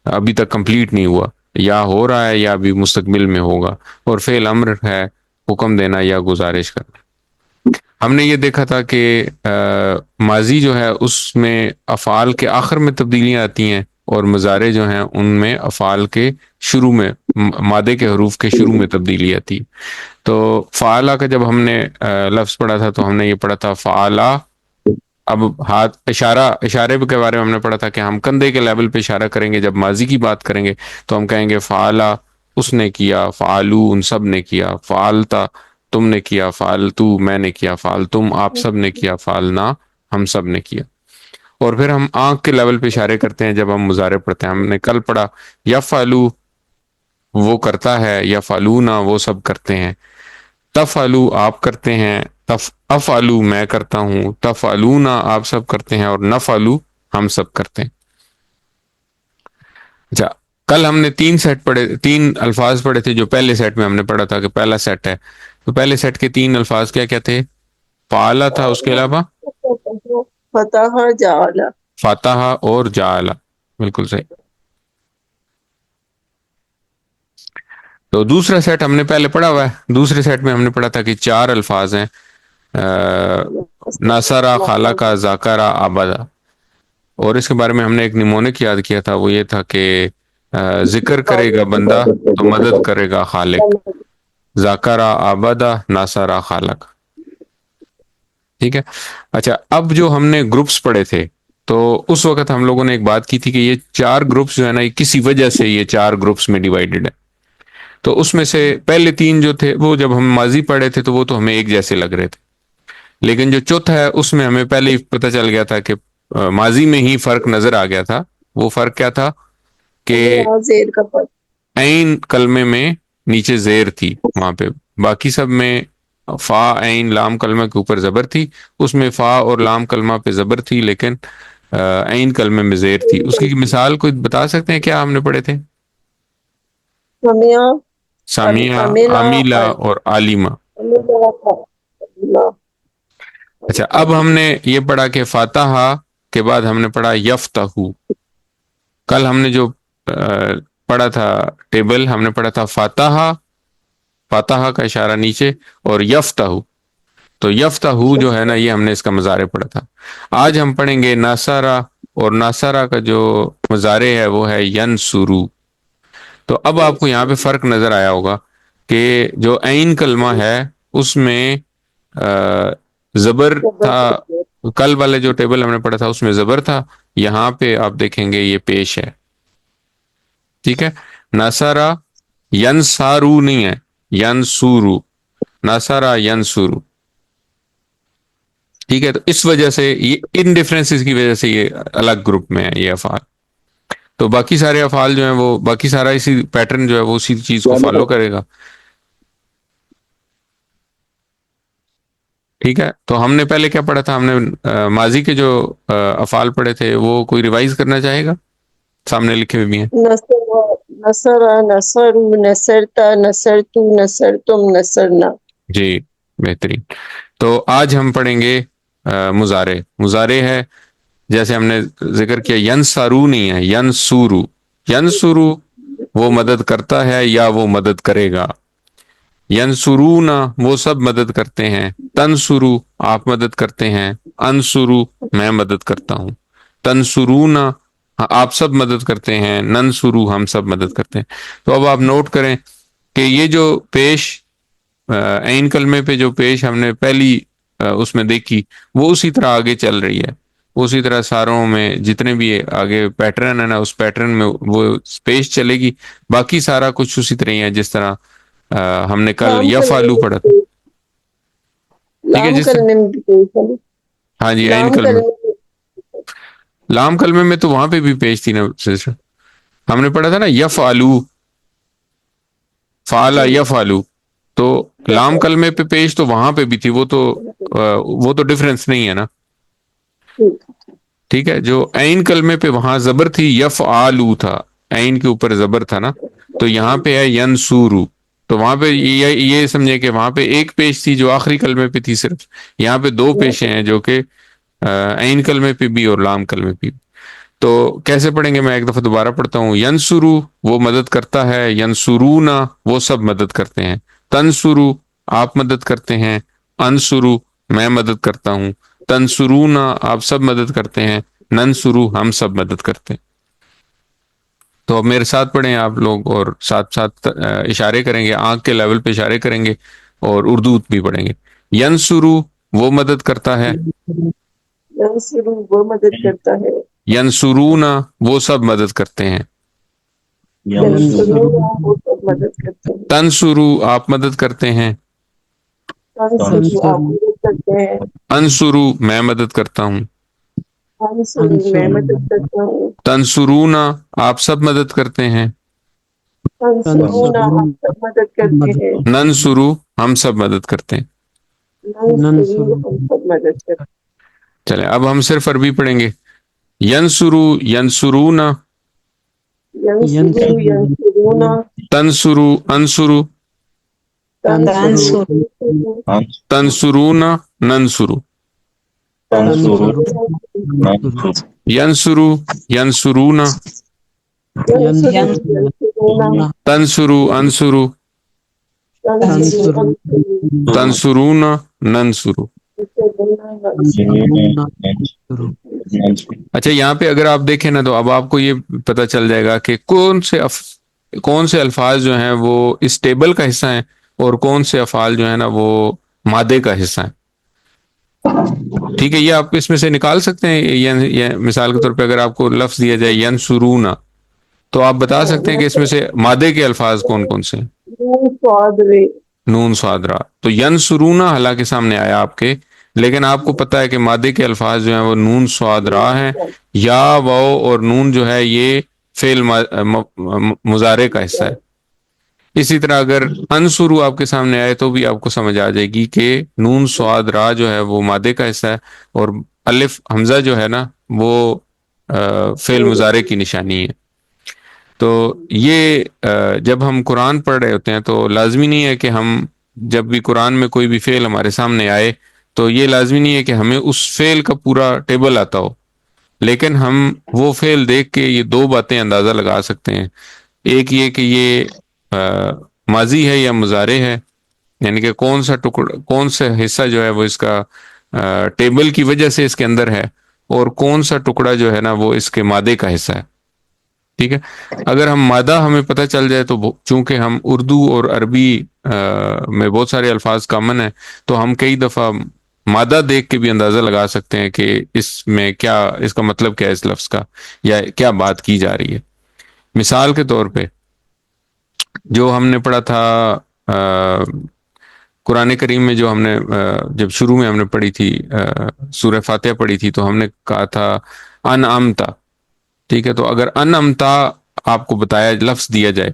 [SPEAKER 1] ابھی تک کمپلیٹ نہیں ہوا، یا ہو رہا ہے یا ابھی مستقبل میں ہوگا. اور فعل امر ہے حکم دینا یا گزارش کرنا. ہم نے یہ دیکھا تھا کہ ماضی جو ہے اس میں افعال کے آخر میں تبدیلیاں آتی ہیں، اور مضارع جو ہیں ان میں افعال کے شروع میں، مادے کے حروف کے شروع میں تبدیلی آتی. تو فعلہ کا جب ہم نے لفظ پڑھا تھا تو ہم نے یہ پڑھا تھا فعلہ اب ہاتھ اشارے کے بارے میں ہم نے پڑھا تھا کہ ہم کندھے کے لیول پہ اشارہ کریں گے جب ماضی کی بات کریں گے تو ہم کہیں گے فعلا اس نے کیا، فعلو ان سب نے کیا، فعلتا تم نے کیا، فعلتو میں نے کیا، فعلتم آپ سب نے کیا، فعلنا ہم سب نے کیا۔ اور پھر ہم آنکھ کے لیول پہ اشارے کرتے ہیں جب ہم مضارع پڑھتے ہیں۔ ہم نے کل پڑھا یفعلو وہ کرتا ہے، یفعلونا وہ سب کرتے ہیں، تفعلو آپ کرتے ہیں، افعلو میں کرتا ہوں، تفعلونا آپ سب کرتے ہیں، اور نفعلو ہم سب کرتے ہیں۔ اچھا، کل ہم نے تین الفاظ پڑھے تھے جو پہلے سیٹ میں ہم نے پڑھا تھا کہ پہلا سیٹ ہے، تو پہلے سیٹ کے تین الفاظ کیا کیا تھے؟ فعلا تھا، اس کے علاوہ
[SPEAKER 3] فتح جعل،
[SPEAKER 1] فاتحہ اور جعل، بالکل صحیح۔ تو دوسرا سیٹ ہم نے پہلے پڑھا ہوا ہے، دوسرے سیٹ میں ہم نے پڑھا تھا کہ چار الفاظ ہیں، نصرہ، خالقہ، ذاکرہ، عبدہ، اور اس کے بارے میں ہم نے ایک نیمونک یاد کیا تھا، وہ یہ تھا کہ ذکر کرے گا بندہ تو مدد کرے گا خالق، ذاکرہ، عبدہ، نصرہ، خالق، ٹھیک ہے۔ اچھا، اب جو ہم نے گروپس پڑھے تھے تو اس وقت ہم لوگوں نے ایک بات کی تھی کہ یہ چار گروپس جو ہے نا، کسی وجہ سے یہ چار گروپس میں ڈیوائیڈڈ ہے۔ تو اس میں سے پہلے تین جو تھے وہ جب ہم ماضی پڑھے تھے تو وہ تو ہمیں ایک جیسے لگ رہے تھے، لیکن جو چوتھا ہے اس میں ہمیں پہلے ہی پتہ چل گیا تھا کہ ماضی میں ہی فرق نظر آ گیا تھا۔ وہ فرق کیا تھا کہ
[SPEAKER 3] زیر کا فرق،
[SPEAKER 1] عین کلمے میں نیچے زیر تھی وہاں پہ، باقی سب میں فا عین لام کلمہ کے اوپر زبر تھی، اس میں فا اور لام کلمہ پہ زبر تھی لیکن عین کلمے میں زیر تھی۔ اس کی مثال کوئی بتا سکتے ہیں کیا ہم نے پڑھے تھے؟
[SPEAKER 3] سمیہ،
[SPEAKER 1] سامیہ، عامیلہ اور عالمہ۔ اچھا، اب ہم نے یہ پڑھا کہ فاتحہ کے بعد ہم نے پڑھا یفتحو۔ کل ہم نے جو پڑھا تھا ٹیبل، ہم نے پڑھا تھا فاتحہ، فاتحہ کا اشارہ نیچے، اور یفتحو، تو یفتحو جو ہے نا یہ ہم نے اس کا مضارع پڑھا تھا۔ آج ہم پڑھیں گے ناصرہ، اور ناصرہ کا جو مضارع ہے وہ ہے ینصرو۔ تو اب آپ کو یہاں پہ فرق نظر آیا ہوگا کہ جو عین کلمہ ہے اس میں زبر تھا، کل والے جو ٹیبل ہم نے پڑھا تھا اس میں زبر تھا، یہاں پہ آپ دیکھیں گے یہ پیش ہے، ٹھیک ہے۔ ناصرہ ینصارو نہیں ہے، ینصورو، ناصرہ ینصورو، ٹھیک ہے۔ تو اس وجہ سے یہ ان ڈفرینسز کی وجہ سے یہ الگ گروپ میں ہے یہ افعال۔ تو باقی سارے افعال جو ہیں وہ باقی سارا اسی پیٹرن جو ہے وہ اسی چیز کو فالو کرے گا، ٹھیک ہے۔ تو ہم نے پہلے کیا پڑھا تھا؟ ہم نے ماضی کے جو افعال پڑھے تھے وہ کوئی ریوائز کرنا چاہے گا؟ سامنے لکھے ہوئے بھی ہیں۔
[SPEAKER 3] نصر، نصرو، نصرتا، نصرتو، نصرتم، نصرنا۔
[SPEAKER 1] جی، بہترین۔ تو آج ہم پڑھیں گے مضارع۔ مضارع ہے جیسے ہم نے ذکر کیا، ینصرو نہیں ہے، ینصورو۔ ینصرو وہ مدد کرتا ہے یا وہ مدد کرے گا، ینصرون وہ سب مدد کرتے ہیں، تنصرو آپ مدد کرتے ہیں، انصرو میں مدد کرتا ہوں، تنصرون آپ سب مدد کرتے ہیں، ننصرو ہم سب مدد کرتے ہیں۔ تو اب آپ نوٹ کریں کہ یہ جو پیش عین کلمے پہ جو پیش ہم نے پہلی اس میں دیکھی وہ اسی طرح آگے چل رہی ہے، اسی طرح ساروں میں جتنے بھی آگے پیٹرن ہے نا اس پیٹرن میں وہ پیش چلے گی، باقی سارا کچھ اسی طرح ہی ہے جس طرح ہم نے کل یفعلو پڑھا تھا، ٹھیک ہے۔
[SPEAKER 3] لام
[SPEAKER 1] جس
[SPEAKER 3] کلمے میں بھی پیش ہے،
[SPEAKER 1] ہاں جی، عین
[SPEAKER 3] لام
[SPEAKER 1] کلمے،
[SPEAKER 3] کلمے
[SPEAKER 1] لام کلمے میں تو وہاں پہ بھی پیش تھی نا سسٹر، ہم نے پڑھا تھا نا یفعلو، فعلا یفعلو، تو لام کلمے پہ پیش تو وہاں پہ بھی تھی، وہ تو ڈفرینس نہیں ہے نا، ٹھیک ہے۔ جو عین کلمے پہ وہاں زبر تھی، یفعالو تھا، عین کے اوپر زبر تھا نا، تو یہاں پہ ہے ینصورو، تو وہاں پہ یہ سمجھے کہ وہاں پہ ایک پیش تھی جو آخری کلمے پہ تھی صرف، یہاں پہ دو پیشیں ہیں جو کہ عین کلمے پہ بھی اور لام کلمے پہ بھی۔ تو کیسے پڑھیں گے؟ میں ایک دفعہ دوبارہ پڑھتا ہوں۔ ینصرو وہ مدد کرتا ہے، ینصرونا وہ سب مدد کرتے ہیں، تنصرو آپ مدد کرتے ہیں، انصرو میں مدد کرتا ہوں، تنصرونا آپ سب مدد کرتے ہیں، ننصرو ہم سب مدد کرتے ہیں۔ تو اب میرے ساتھ پڑھیں آپ لوگ، اور ساتھ ساتھ اشارے کریں گے، آنکھ کے لیول پہ اشارے کریں گے اور اردو بھی پڑھیں گے۔ ینصرو وہ مدد کرتا ہے،
[SPEAKER 3] ینصرو وہ مدد کرتا ہے،
[SPEAKER 1] ینصرونا وہ سب مدد کرتے ہیں،
[SPEAKER 3] ینصرون وہ سب مدد کرتے ہیں،
[SPEAKER 1] تنصرو آپ مدد کرتے ہیں،
[SPEAKER 3] تنصرو آپ مدد کرتے ہیں،
[SPEAKER 1] انصرو میں مدد کرتا ہوں،
[SPEAKER 3] تنصرو میں مدد کرتا ہوں،
[SPEAKER 1] تنصرونا آپ سب مدد کرتے ہیں،
[SPEAKER 3] تنصرون آپ سب مدد کرتے ہیں،
[SPEAKER 1] ننصرو ہم سب مدد کرتے ہیں۔
[SPEAKER 3] ننصرو ہم سب مدد کرتے
[SPEAKER 1] چلیں اب ہم صرف عربی پڑھیں گے۔ ینصرو ینصرونا،
[SPEAKER 3] ہیں، ینصرو ینصرون،
[SPEAKER 1] تنصرو انصرو،
[SPEAKER 3] تنصرو
[SPEAKER 1] تنصرونا ننصرو، ینصرو ینصرونا، تنصرو انصرو، تنصرونا ننصرو۔ اچھا یہاں پہ اگر آپ دیکھیں نا تو اب آپ کو یہ پتہ چل جائے گا کہ کون سے الفاظ جو ہیں وہ اس ٹیبل کا حصہ ہیں اور کون سے افعال جو ہیں نا وہ مادے کا حصہ ہیں۔ ٹھیک ہے، یہ آپ اس میں سے نکال سکتے ہیں۔ یہ مثال کے طور پہ اگر آپ کو لفظ دیا جائے ینصرونا تو آپ بتا سکتے ہیں کہ اس میں سے مادے کے الفاظ کون کون سے ہیں؟ نون صاد را۔ تو ینصرونا حالانکہ سامنے آیا آپ کے، لیکن آپ کو پتہ ہے کہ مادے کے الفاظ جو ہیں وہ نون صاد را ہیں، یا واو اور نون جو ہے یہ فعل مضارع کا حصہ ہے۔ اسی طرح اگر انصرو آپ کے سامنے آئے تو بھی آپ کو سمجھ آ جائے گی کہ نون صاد را جو ہے وہ مادے کا حصہ ہے، اور الف حمزہ جو ہے نا وہ فعل مضارع کی نشانی ہے۔ تو یہ جب ہم قرآن پڑھ رہے ہوتے ہیں تو لازمی نہیں ہے کہ ہم جب بھی قرآن میں کوئی بھی فعل ہمارے سامنے آئے تو یہ لازمی نہیں ہے کہ ہمیں اس فعل کا پورا ٹیبل آتا ہو، لیکن ہم وہ فعل دیکھ کے یہ دو باتیں اندازہ لگا سکتے ہیں۔ ایک یہ کہ یہ ماضی ہے یا مضارع ہے، یعنی کہ کون سا حصہ جو ہے وہ اس کا ٹیبل کی وجہ سے اس کے اندر ہے، اور کون سا ٹکڑا جو ہے نا وہ اس کے مادے کا حصہ ہے۔ ٹھیک ہے، اگر ہم مادہ ہمیں پتہ چل جائے تو چونکہ ہم اردو اور عربی میں بہت سارے الفاظ کامن ہیں تو ہم کئی دفعہ مادہ دیکھ کے بھی اندازہ لگا سکتے ہیں کہ اس میں کیا، اس کا مطلب کیا ہے اس لفظ کا، یا کیا بات کی جا رہی ہے۔ مثال کے طور پہ جو ہم نے پڑھا تھا قرآن کریم میں، جو ہم نے جب شروع میں ہم نے پڑھی تھی سورہ فاتحہ پڑھی تھی تو ہم نے کہا تھا انعمتا۔ ٹھیک ہے، تو اگر انعمتا آپ کو بتایا لفظ دیا جائے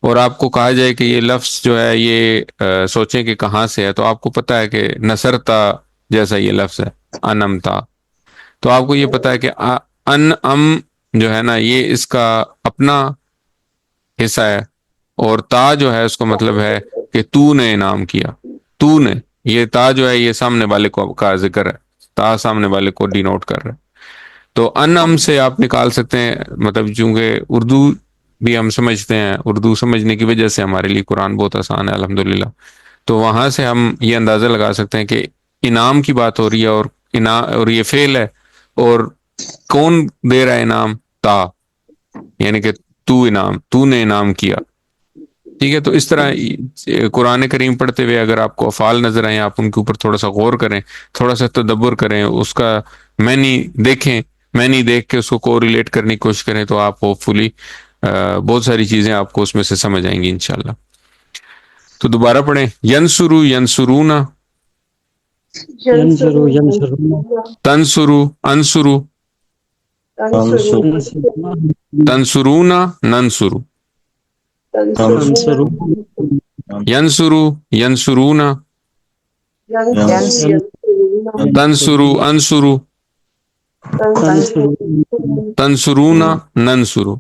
[SPEAKER 1] اور آپ کو کہا جائے کہ یہ لفظ جو ہے یہ سوچیں کہ کہاں سے ہے، تو آپ کو پتہ ہے کہ نصرتا جیسا یہ لفظ ہے انعمتا، تو آپ کو یہ پتہ ہے کہ انعم جو ہے نا یہ اس کا اپنا حصہ ہے، اور تا جو ہے اس کا مطلب ہے کہ تو نے انعام کیا، تو نے، یہ تا جو ہے یہ سامنے والے کو کا ذکر ہے، تا سامنے والے کو ڈینوٹ کر رہا ہے۔ تو انعم سے آپ نکال سکتے ہیں، مطلب چونکہ اردو بھی ہم سمجھتے ہیں، اردو سمجھنے کی وجہ سے ہمارے لیے قرآن بہت آسان ہے الحمدللہ، تو وہاں سے ہم یہ اندازہ لگا سکتے ہیں کہ انعام کی بات ہو رہی ہے، اور یہ فعل ہے، اور کون دے رہا ہے انعام؟ تا، یعنی کہ تو نے انعام کیا۔ ٹھیک ہے، تو اس طرح قرآن کریم پڑھتے ہوئے اگر آپ کو افعال نظر آئیں، آپ ان کے اوپر تھوڑا سا غور کریں، تھوڑا سا تدبر کریں، اس کا معنی دیکھیں، معنی دیکھ کے اس کو کوریلیٹ کرنے کی کوشش کریں، تو آپ ہوپ فلی بہت ساری چیزیں آپ کو اس میں سے سمجھ آئیں گی انشاءاللہ۔ تو دوبارہ پڑھیں، ینصرو ینصرونا، تنصرو انصرو، تنصرونا ننصرو، ینصرو ینصرونا، تنصرو انصرو، تنصرونا ننصرو۔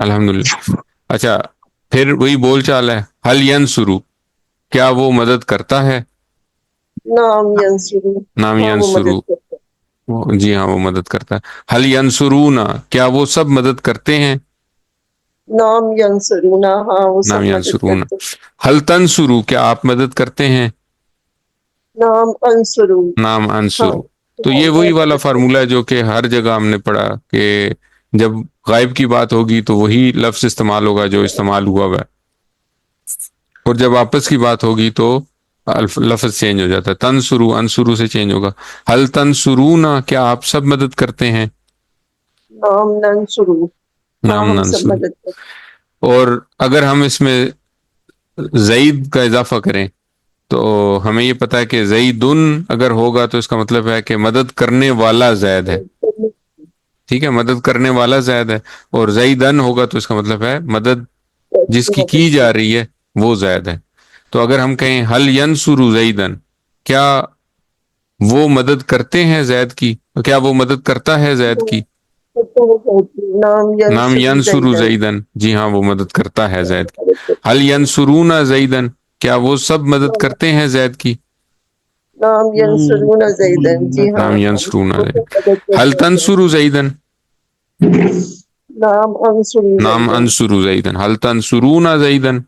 [SPEAKER 1] الحمدللہ۔ اچھا پھر وہی بول چال ہے، حل ینصرو کیا وہ مدد کرتا ہے؟
[SPEAKER 3] نام ینصرو،
[SPEAKER 1] نام
[SPEAKER 3] ہاں وہ
[SPEAKER 1] ینصرو،
[SPEAKER 3] مدد کرتا ہے،
[SPEAKER 1] جی ہاں وہ مدد کرتا ہے۔ حل ینصرونا کیا وہ سب مدد کرتے ہیں؟
[SPEAKER 3] نام ینصرونا، ہاں وہ
[SPEAKER 1] نام
[SPEAKER 3] سب مدد
[SPEAKER 1] ینصرونا۔
[SPEAKER 3] کرتے ہیں،
[SPEAKER 1] حل تنصرو کیا آپ مدد کرتے ہیں؟
[SPEAKER 3] نام انصرو،
[SPEAKER 1] نام
[SPEAKER 3] ہاں
[SPEAKER 1] انصرو۔ تو یہ وہی والا فارمولہ ہے جو کہ ہر جگہ ہم نے پڑھا کہ جب غائب کی بات ہوگی تو وہی لفظ استعمال ہوگا جو استعمال ہوا ہے، اور جب آپس کی بات ہوگی تو لفظ چینج ہو جاتا ہے، تنصرو انصرو سے چینج ہوگا. حل تنصرون، کیا آپ سب مدد کرتے ہیں؟
[SPEAKER 3] نام ننصرو، ہاں
[SPEAKER 1] نام
[SPEAKER 3] ہم سب
[SPEAKER 1] ننصر.
[SPEAKER 3] مدد کرتے
[SPEAKER 1] اور اگر ہم اس میں زید کا اضافہ کریں تو ہمیں یہ پتا ہے کہ زیدن اگر ہوگا تو اس کا مطلب ہے کہ مدد کرنے والا زید ہے.
[SPEAKER 3] ہیں۔
[SPEAKER 1] ٹھیک ہے، مدد کرنے والا زید ہے. اور زیدن ہوگا تو اس کا مطلب ہے مدد جس کی جا رہی ہے وہ زید ہے. تو اگر ہم کہیں حل ینصر زیدن، کیا وہ مدد کرتے ہیں زید کی، کیا وہ مدد کرتا ہے زید کی؟
[SPEAKER 3] نام
[SPEAKER 1] نام
[SPEAKER 3] ینصر
[SPEAKER 1] ینصر
[SPEAKER 3] زیدن،
[SPEAKER 1] زیدن، جی ہاں وہ مدد کرتا ہے زید کی. حل ینصرون زیدن، کیا وہ سب مدد کرتے ہیں زید کی؟
[SPEAKER 3] نام ینصرون زیدن، جی ہاں
[SPEAKER 1] نام
[SPEAKER 3] ہم
[SPEAKER 1] ینصرون
[SPEAKER 3] سب
[SPEAKER 1] زیدن.
[SPEAKER 3] مدد
[SPEAKER 1] حل
[SPEAKER 3] کرتے ہیں۔
[SPEAKER 1] تنصر زیدن،
[SPEAKER 3] نام انصر
[SPEAKER 1] نام
[SPEAKER 3] زیدن،
[SPEAKER 1] انصر زیدن. حل تنصرون زیدن،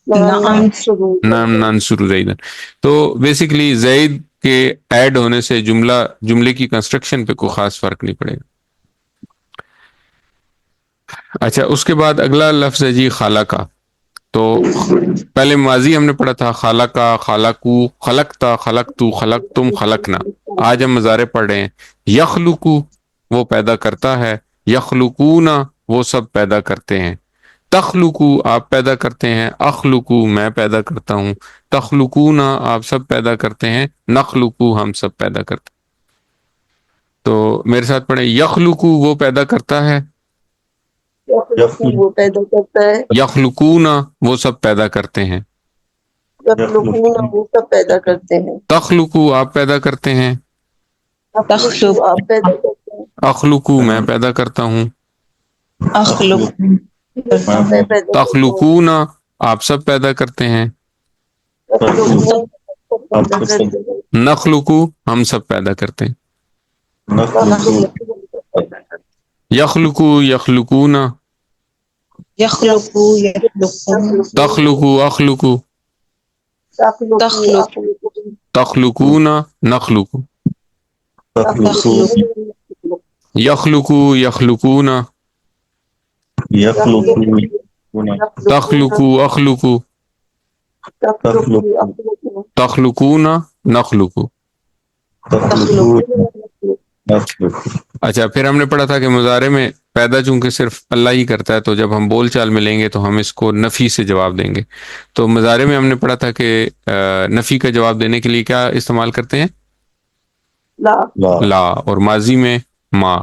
[SPEAKER 3] نام ننصر
[SPEAKER 1] نام
[SPEAKER 3] زیدن۔
[SPEAKER 1] ننصر زیدن. تو بیسیکلی زید کے ایڈ ہونے سے جملے کی کنسٹرکشن پہ کوئی خاص فرق نہیں پڑے گا. اچھا، اس کے بعد اگلا لفظ ہے جی خالقہ. تو پہلے ماضی ہم نے پڑھا تھا خالقہ، خالقو، خلقتا، خلقتو، خلقتم، خلقنا. آج ہم مضارع پڑھ رہے ہیں. یخلقو وہ پیدا کرتا ہے، یخلقون وہ سب پیدا کرتے ہیں. تخلقو آپ پیدا کرتے ہیں، اخلقو میں پیدا کرتا ہوں، تخلقون آپ سب پیدا کرتے ہیں، نخلقو ہم سب پیدا کرتے ہیں. تو میرے ساتھ پڑھیں، یخلقو وہ پیدا کرتا ہے،
[SPEAKER 3] یخلقو وہ پیدا کرتا ہے،
[SPEAKER 1] یخلقون وہ سب پیدا کرتے ہیں،
[SPEAKER 3] یخلقون وہ سب پیدا کرتے ہیں،
[SPEAKER 1] تخلقو آپ پیدا کرتے ہیں،
[SPEAKER 3] تخلقو آپ پیدا کرتے ہیں،
[SPEAKER 1] اخلقو میں پیدا کرتا ہوں،
[SPEAKER 4] اخلق
[SPEAKER 3] میں پیدا کرتا ہوں،
[SPEAKER 1] تخلقون آپ سب پیدا کرتے ہیں،
[SPEAKER 3] یخلقون سب پیدا کرتے ہیں،
[SPEAKER 1] نخلقو ہم سب پیدا کرتے ہیں.
[SPEAKER 3] نخلقو سب پیدا کرتے
[SPEAKER 1] یخلقو یخلقون،
[SPEAKER 4] یخلق یخلقون
[SPEAKER 3] ہیں،
[SPEAKER 1] تخلقو اخلقو،
[SPEAKER 3] تخلقو
[SPEAKER 4] تخلق
[SPEAKER 3] اخلقو،
[SPEAKER 1] تخلقون نخلقو،
[SPEAKER 3] تخلقو
[SPEAKER 1] یخلقو یخلقون، تخلقو اخلقو، تخلقون نخلقو. اچھا، پھر ہم نے پڑھا تھا کہ مضارع میں پیدا چونکہ صرف اللہ ہی کرتا ہے، تو جب ہم بول چال میں لیں گے تو ہم اس کو نفی سے جواب دیں گے. تو مضارع میں ہم نے پڑھا تھا کہ نفی کا جواب دینے کے لیے کیا استعمال کرتے ہیں؟
[SPEAKER 3] لا
[SPEAKER 1] لا. اور ماضی میں ما.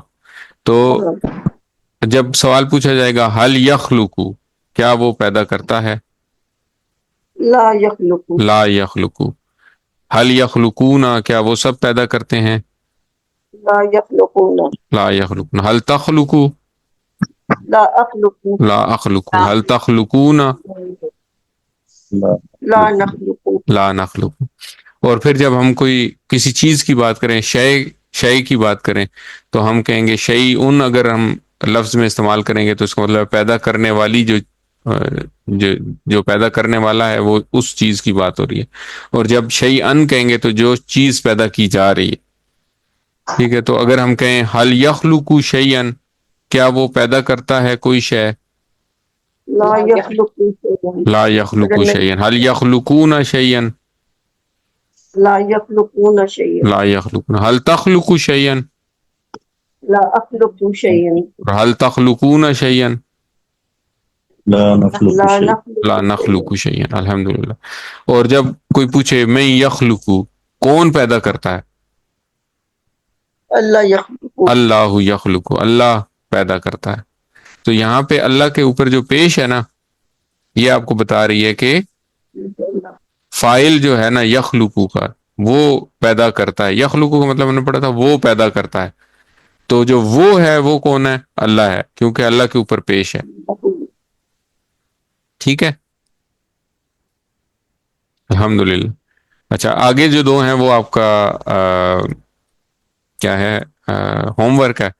[SPEAKER 1] تو جب سوال پوچھا جائے گا حل یخلقو کیا وہ پیدا کرتا ہے،
[SPEAKER 3] لا یخلقو،
[SPEAKER 1] لا یخلقو. حل یخلقون کیا وہ سب پیدا کرتے ہیں،
[SPEAKER 3] لا یخلقون،
[SPEAKER 1] لا یخلقون. حل تخلقو،
[SPEAKER 3] لا اخلقو،
[SPEAKER 1] لا اخلقو. حل تخلقون،
[SPEAKER 3] لا نخلقو،
[SPEAKER 1] لا نخلقو. اور پھر جب ہم کوئی کسی چیز کی بات کریں، شے کی بات کریں، تو ہم کہیں گے شیء، اگر ہم لفظ میں استعمال کریں گے تو اس کا مطلب پیدا کرنے والی جو پیدا کرنے والا ہے وہ اس چیز کی بات ہو رہی ہے. اور جب شیئن کہیں گے تو جو چیز پیدا کی جا رہی ہے. ٹھیک ہے، تو اگر ہم کہیں حل یخلق شیئن کیا وہ پیدا کرتا ہے کوئی شے،
[SPEAKER 3] لا یخلقو شیئا،
[SPEAKER 1] لا یخلق شیئن. حل یخلقون شیئن،
[SPEAKER 3] لا یخلقون شیئا،
[SPEAKER 1] لا یخلقون. حل تخلق شیئن،
[SPEAKER 3] لا اخلقو شیئا،
[SPEAKER 1] حل تخلقون شیئن،
[SPEAKER 3] لا
[SPEAKER 1] لا
[SPEAKER 3] نخلقو
[SPEAKER 1] نخلق شیئن. الحمدللہ. اور جب کوئی پوچھے میں یخلق کون پیدا کرتا ہے،
[SPEAKER 3] اللہ یخلقو،
[SPEAKER 1] اللہ یخلق اللہ پیدا کرتا ہے. تو یہاں پہ اللہ کے اوپر جو پیش ہے نا، یہ آپ کو بتا رہی ہے کہ فائل جو ہے نا یخلقو کا وہ پیدا کرتا ہے. یخلقو کا مطلب ہم نے پڑھا تھا وہ پیدا کرتا ہے. تو جو وہ ہے وہ کون ہے، اللہ ہے، کیونکہ اللہ کے اوپر پیش ہے. ٹھیک ہے، الحمدللہ. اچھا، آگے جو دو ہیں وہ آپ کا کیا ہے، ہوم ورک ہے.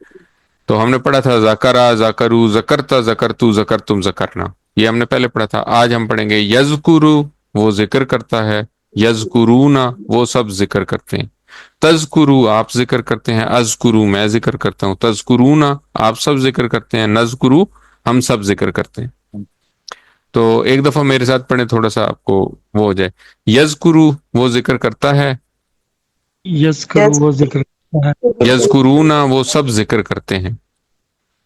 [SPEAKER 1] تو ہم نے پڑھا تھا ذکرا ذکرو، ذکرتا ذکرتو، ذکرتم ذکرنا. یہ ہم نے پہلے پڑھا تھا. آج ہم پڑھیں گے یذکرو وہ ذکر کرتا ہے، یذکرون وہ سب ذکر کرتے ہیں، تذکرو آپ ذکر کرتے ہیں، اذکرو میں ذکر کرتا ہوں، تذکرون آپ سب ذکر کرتے ہیں، نذکرو ہم سب ذکر کرتے ہیں. تو ایک دفعہ میرے ساتھ پڑھیں، تھوڑا سا آپ کو وہ ہو جائے. یذکرو وہ ذکر کرتا ہے،
[SPEAKER 5] یذکرو وہ ذکر کرتا ہے،
[SPEAKER 1] یذکرونا وہ سب ذکر کرتے ہیں،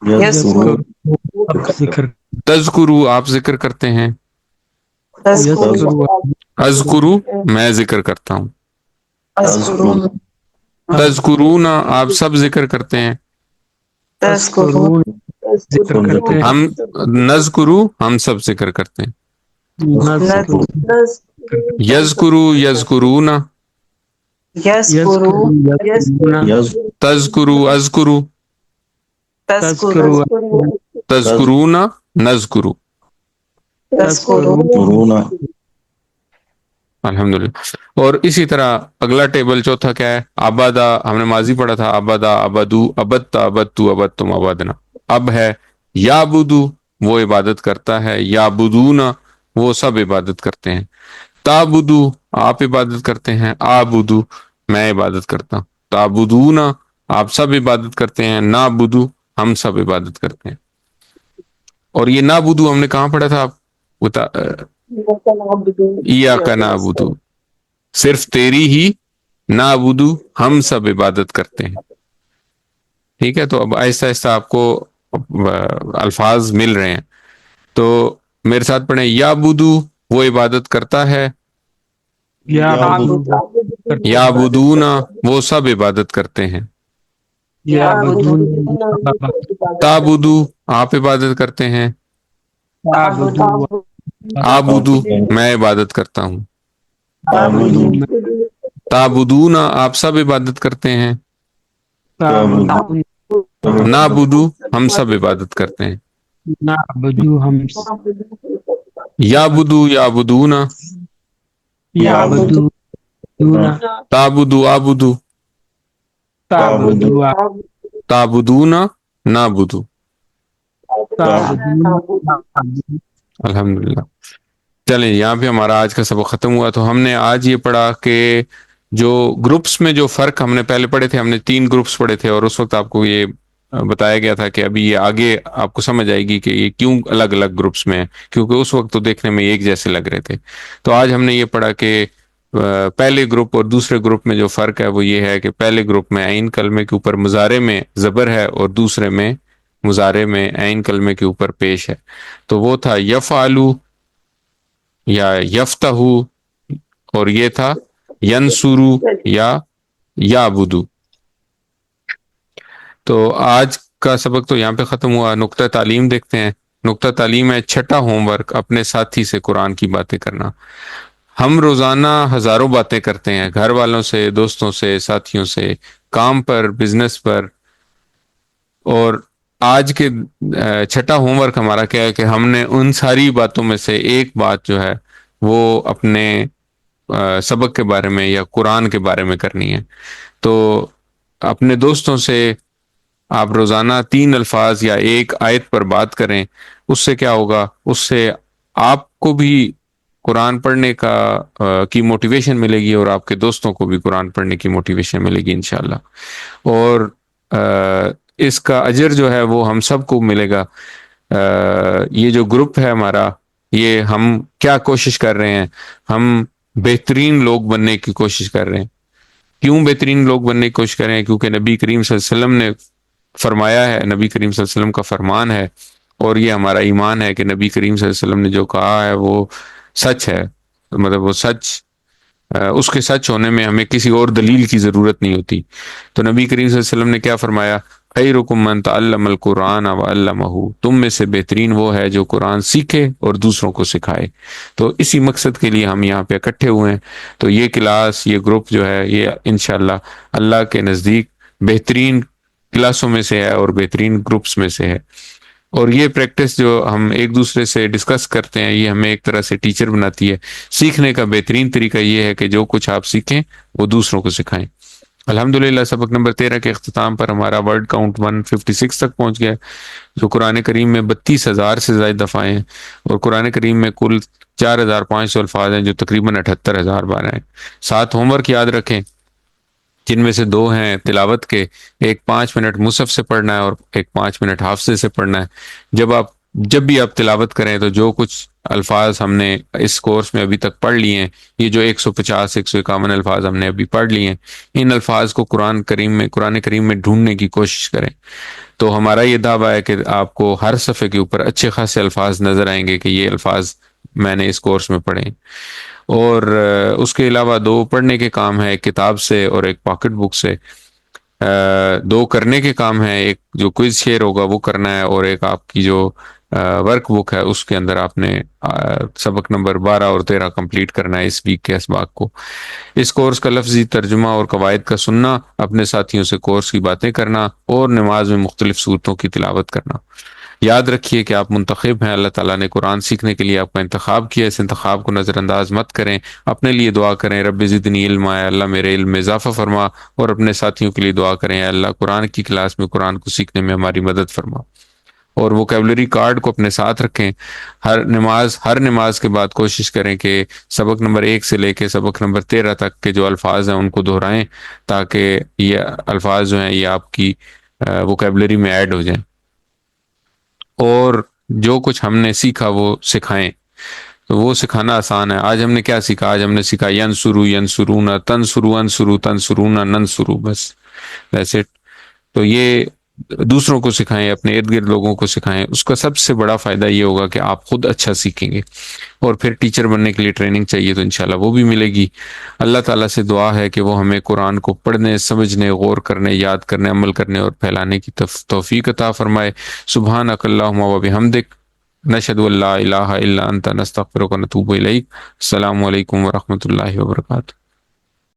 [SPEAKER 5] یذکرو وہ سب ذکر،
[SPEAKER 1] تذکرو آپ ذکر کرتے ہیں،
[SPEAKER 5] یذکرو
[SPEAKER 1] اذکرو میں ذکر کرتا ہوں،
[SPEAKER 4] اذکرون
[SPEAKER 1] تذکرونا آپ سب ذکر کرتے ہیں،
[SPEAKER 5] تذکرون ذکر کرتے ہیں،
[SPEAKER 1] ہم نذکرو ہم سب ذکر کرتے ہیں،
[SPEAKER 5] نذکرو
[SPEAKER 1] یذکرو یذکرونا
[SPEAKER 5] یذکرو یذکرونا
[SPEAKER 1] تذکرو اذکرو
[SPEAKER 5] تذکرو
[SPEAKER 1] تذکرونا نذکرو.
[SPEAKER 5] تذکرون
[SPEAKER 1] الحمدللہ. اور اسی طرح اگلا ٹیبل چوتھا کیا ہے؟ آبادا، ہم نے ماضی پڑھا تھا، آبادا ابدو ابدتا ابدتو ابدتم ابدنا. اب ہے یعبدو وہ عبادت کرتا ہے، یعبدونا وہ سب عبادت کرتے ہیں، تعبدو آپ عبادت کرتے ہیں، آبدو میں عبادت کرتا ہوں، تعبدونا آپ سب عبادت کرتے ہیں، نعبدو ہم سب عبادت کرتے ہیں. اور یہ نعبدو ہم نے کہاں پڑھا تھا؟ آپ ایاک نعبدو صرف تیری ہی، نعبدو ہم سب عبادت کرتے ہیں. ٹھیک ہے، تو اب آہستہ آہستہ آپ کو الفاظ مل رہے ہیں. تو میرے ساتھ پڑھیں، یعبدو وہ عبادت کرتا ہے، یعبدونا وہ سب عبادت کرتے ہیں،
[SPEAKER 5] یعبدون
[SPEAKER 1] تعبدو آپ عبادت کرتے ہیں،
[SPEAKER 5] تعبدو
[SPEAKER 1] آبدو میں عبادت کرتا ہوں،
[SPEAKER 5] تعبدو
[SPEAKER 1] تعبدونا آپ سب عبادت کرتے ہیں،
[SPEAKER 5] تعبدون
[SPEAKER 1] نعبدو ہم سب عبادت کرتے ہیں،
[SPEAKER 5] نعبدو ہم
[SPEAKER 1] یعبدو یعبدونا
[SPEAKER 5] یعبدو
[SPEAKER 1] تعبدو آبدو
[SPEAKER 5] تعبدو
[SPEAKER 1] تعبدونا نعبدو.
[SPEAKER 5] تعبدون
[SPEAKER 1] الحمدللہ. چلیں یہاں پہ ہمارا آج کا سبق ختم ہوا. تو ہم نے آج یہ پڑھا کہ جو گروپس میں جو فرق ہم نے پہلے پڑھے تھے، ہم نے 3 گروپس پڑھے تھے، اور اس وقت آپ کو یہ بتایا گیا تھا کہ ابھی یہ آگے آپ کو سمجھ آئے گی کہ یہ کیوں الگ الگ گروپس میں ہیں، کیونکہ اس وقت تو دیکھنے میں ایک جیسے لگ رہے تھے. تو آج ہم نے یہ پڑھا کہ پہلے گروپ اور دوسرے گروپ میں جو فرق ہے وہ یہ ہے کہ پہلے گروپ میں عین کلمے کے اوپر مضارع میں زبر ہے، اور دوسرے میں مضارع میں عین کلمے کے اوپر پیش ہے. تو وہ تھا یفعلو یا یفتحو، اور یہ تھا ینصرو یا یعبدو. تو آج کا سبق تو یہاں پہ ختم ہوا. نقطہ تعلیم دیکھتے ہیں. نقطہ تعلیم ہے چھٹا ہوم ورک، اپنے ساتھی سے قرآن کی باتیں کرنا. ہم روزانہ ہزاروں باتیں کرتے ہیں، گھر والوں سے، دوستوں سے، ساتھیوں سے، کام پر، بزنس پر. اور آج کے چھٹا ہوم ورک ہمارا کیا ہے کہ ہم نے ان ساری باتوں میں سے ایک بات جو ہے وہ اپنے سبق کے بارے میں یا قرآن کے بارے میں کرنی ہے. تو اپنے دوستوں سے آپ روزانہ 3 الفاظ یا ایک آیت پر بات کریں. اس سے کیا ہوگا؟ اس سے آپ کو بھی قرآن پڑھنے کی موٹیویشن ملے گی، اور آپ کے دوستوں کو بھی قرآن پڑھنے کی موٹیویشن ملے گی انشاءاللہ. اور اس کا اجر جو ہے وہ ہم سب کو ملے گا. یہ جو گروپ ہے ہمارا، یہ ہم کیا کوشش کر رہے ہیں؟ ہم بہترین لوگ بننے کی کوشش کر رہے ہیں. کیوں بہترین لوگ بننے کی کوشش کر رہے ہیں؟ کیونکہ نبی کریم صلی اللہ علیہ وسلم نے فرمایا ہے، نبی کریم صلی اللہ علیہ وسلم کا فرمان ہے، اور یہ ہمارا ایمان ہے کہ نبی کریم صلی اللہ علیہ وسلم نے جو کہا ہے وہ سچ ہے. مطلب وہ سچ، اس کے سچ ہونے میں ہمیں کسی اور دلیل کی ضرورت نہیں ہوتی. تو نبی کریم صلی اللہ علیہ وسلم نے کیا فرمایا؟ خیرکم من تعلم القرآن وعلمہ، تم میں سے بہترین وہ ہے جو قرآن سیکھے اور دوسروں کو سکھائے. تو اسی مقصد کے لیے ہم یہاں پہ اکٹھے ہوئے ہیں. تو یہ کلاس، یہ گروپ جو ہے، یہ انشاءاللہ اللہ کے نزدیک بہترین کلاسوں میں سے ہے اور بہترین گروپس میں سے ہے. اور یہ پریکٹس جو ہم ایک دوسرے سے ڈسکس کرتے ہیں، یہ ہمیں ایک طرح سے ٹیچر بناتی ہے. سیکھنے کا بہترین طریقہ یہ ہے کہ جو کچھ آپ سیکھیں وہ دوسروں کو سکھائیں. الحمدللہ سبق نمبر 13 کے اختتام پر ہمارا ورڈ کاؤنٹ 156 تک پہنچ گیا، جو قرآن کریم میں 32,000 سے زائد دفعہ ہیں، اور قرآن کریم میں کل 4,500 الفاظ ہیں جو تقریباً 78,000 بار ہیں. 7 ہوم ورک یاد رکھیں، جن میں سے 2 ہیں تلاوت کے. ایک 5 منٹ مصحف سے پڑھنا ہے اور ایک 5 منٹ حافظے سے پڑھنا ہے. جب آپ جب بھی آپ تلاوت کریں تو جو کچھ الفاظ ہم نے اس کورس میں ابھی تک پڑھ لیے ہیں، یہ جو 150 151 الفاظ ہم نے ابھی پڑھ لیے ہیں، ان الفاظ کو قرآن کریم میں ڈھونڈنے کی کوشش کریں۔ تو ہمارا یہ دعویٰ ہے کہ آپ کو ہر صفحے کے اوپر اچھے خاصے الفاظ نظر آئیں گے کہ یہ الفاظ میں نے اس کورس میں پڑھے۔ اور اس کے علاوہ 2 پڑھنے کے کام ہیں، ایک کتاب سے اور ایک پاکٹ بک سے۔ 2 کرنے کے کام ہیں، ایک جو کوئز شیئر ہوگا وہ کرنا ہے، اور ایک آپ کی جو ورک بک ہے اس کے اندر آپ نے سبق نمبر 12 اور 13 کمپلیٹ کرنا ہے اس ویک کے اسباق کو۔ اس کورس کا لفظی ترجمہ اور قواعد کا سننا، اپنے ساتھیوں سے کورس کی باتیں کرنا، اور نماز میں مختلف صورتوں کی تلاوت کرنا۔ یاد رکھیے کہ آپ منتخب ہیں، اللہ تعالیٰ نے قرآن سیکھنے کے لیے آپ کا انتخاب کیا، اس انتخاب کو نظر انداز مت کریں، اپنے لیے دعا کریں، رب زدنی علما، اے اللہ میرے علم میں اضافہ فرما، اور اپنے ساتھیوں کے لیے دعا کریں، اے اللہ قرآن کی کلاس میں قرآن کو سیکھنے میں ہماری مدد فرما۔ اور ووکیبلری کارڈ کو اپنے ساتھ رکھیں، ہر نماز کے بعد کوشش کریں کہ سبق نمبر 1 سے لے کے سبق نمبر 13 تک کے جو الفاظ ہیں ان کو دہرائیں، تاکہ یہ الفاظ جو ہیں یہ آپ کی ووکیبلری میں ایڈ ہو جائیں، اور جو کچھ ہم نے سیکھا وہ سکھائیں۔ تو وہ سکھانا آسان ہے۔ آج ہم نے کیا سیکھا؟ آج ہم نے سیکھا ینصرو ینصرون، تنصرو انصرو تنصرون ننصرو، بس دیٹس اٹ۔ تو یہ دوسروں کو سکھائیں، اپنے ارد گرد لوگوں کو سکھائیں، اس کا سب سے بڑا فائدہ یہ ہوگا کہ آپ خود اچھا سیکھیں گے، اور پھر ٹیچر بننے کے لیے ٹریننگ چاہیے تو انشاءاللہ وہ بھی ملے گی۔ اللہ تعالیٰ سے دعا ہے کہ وہ ہمیں قرآن کو پڑھنے، سمجھنے، غور کرنے، یاد کرنے، عمل کرنے اور پھیلانے کی توفیق عطا فرمائے۔ سبحانک اللہم و بحمدک، نشہد ان لا الہ الا انت، نستغفرک و نتوب الیک۔ السلام علیکم ورحمۃ اللہ وبرکاتہ۔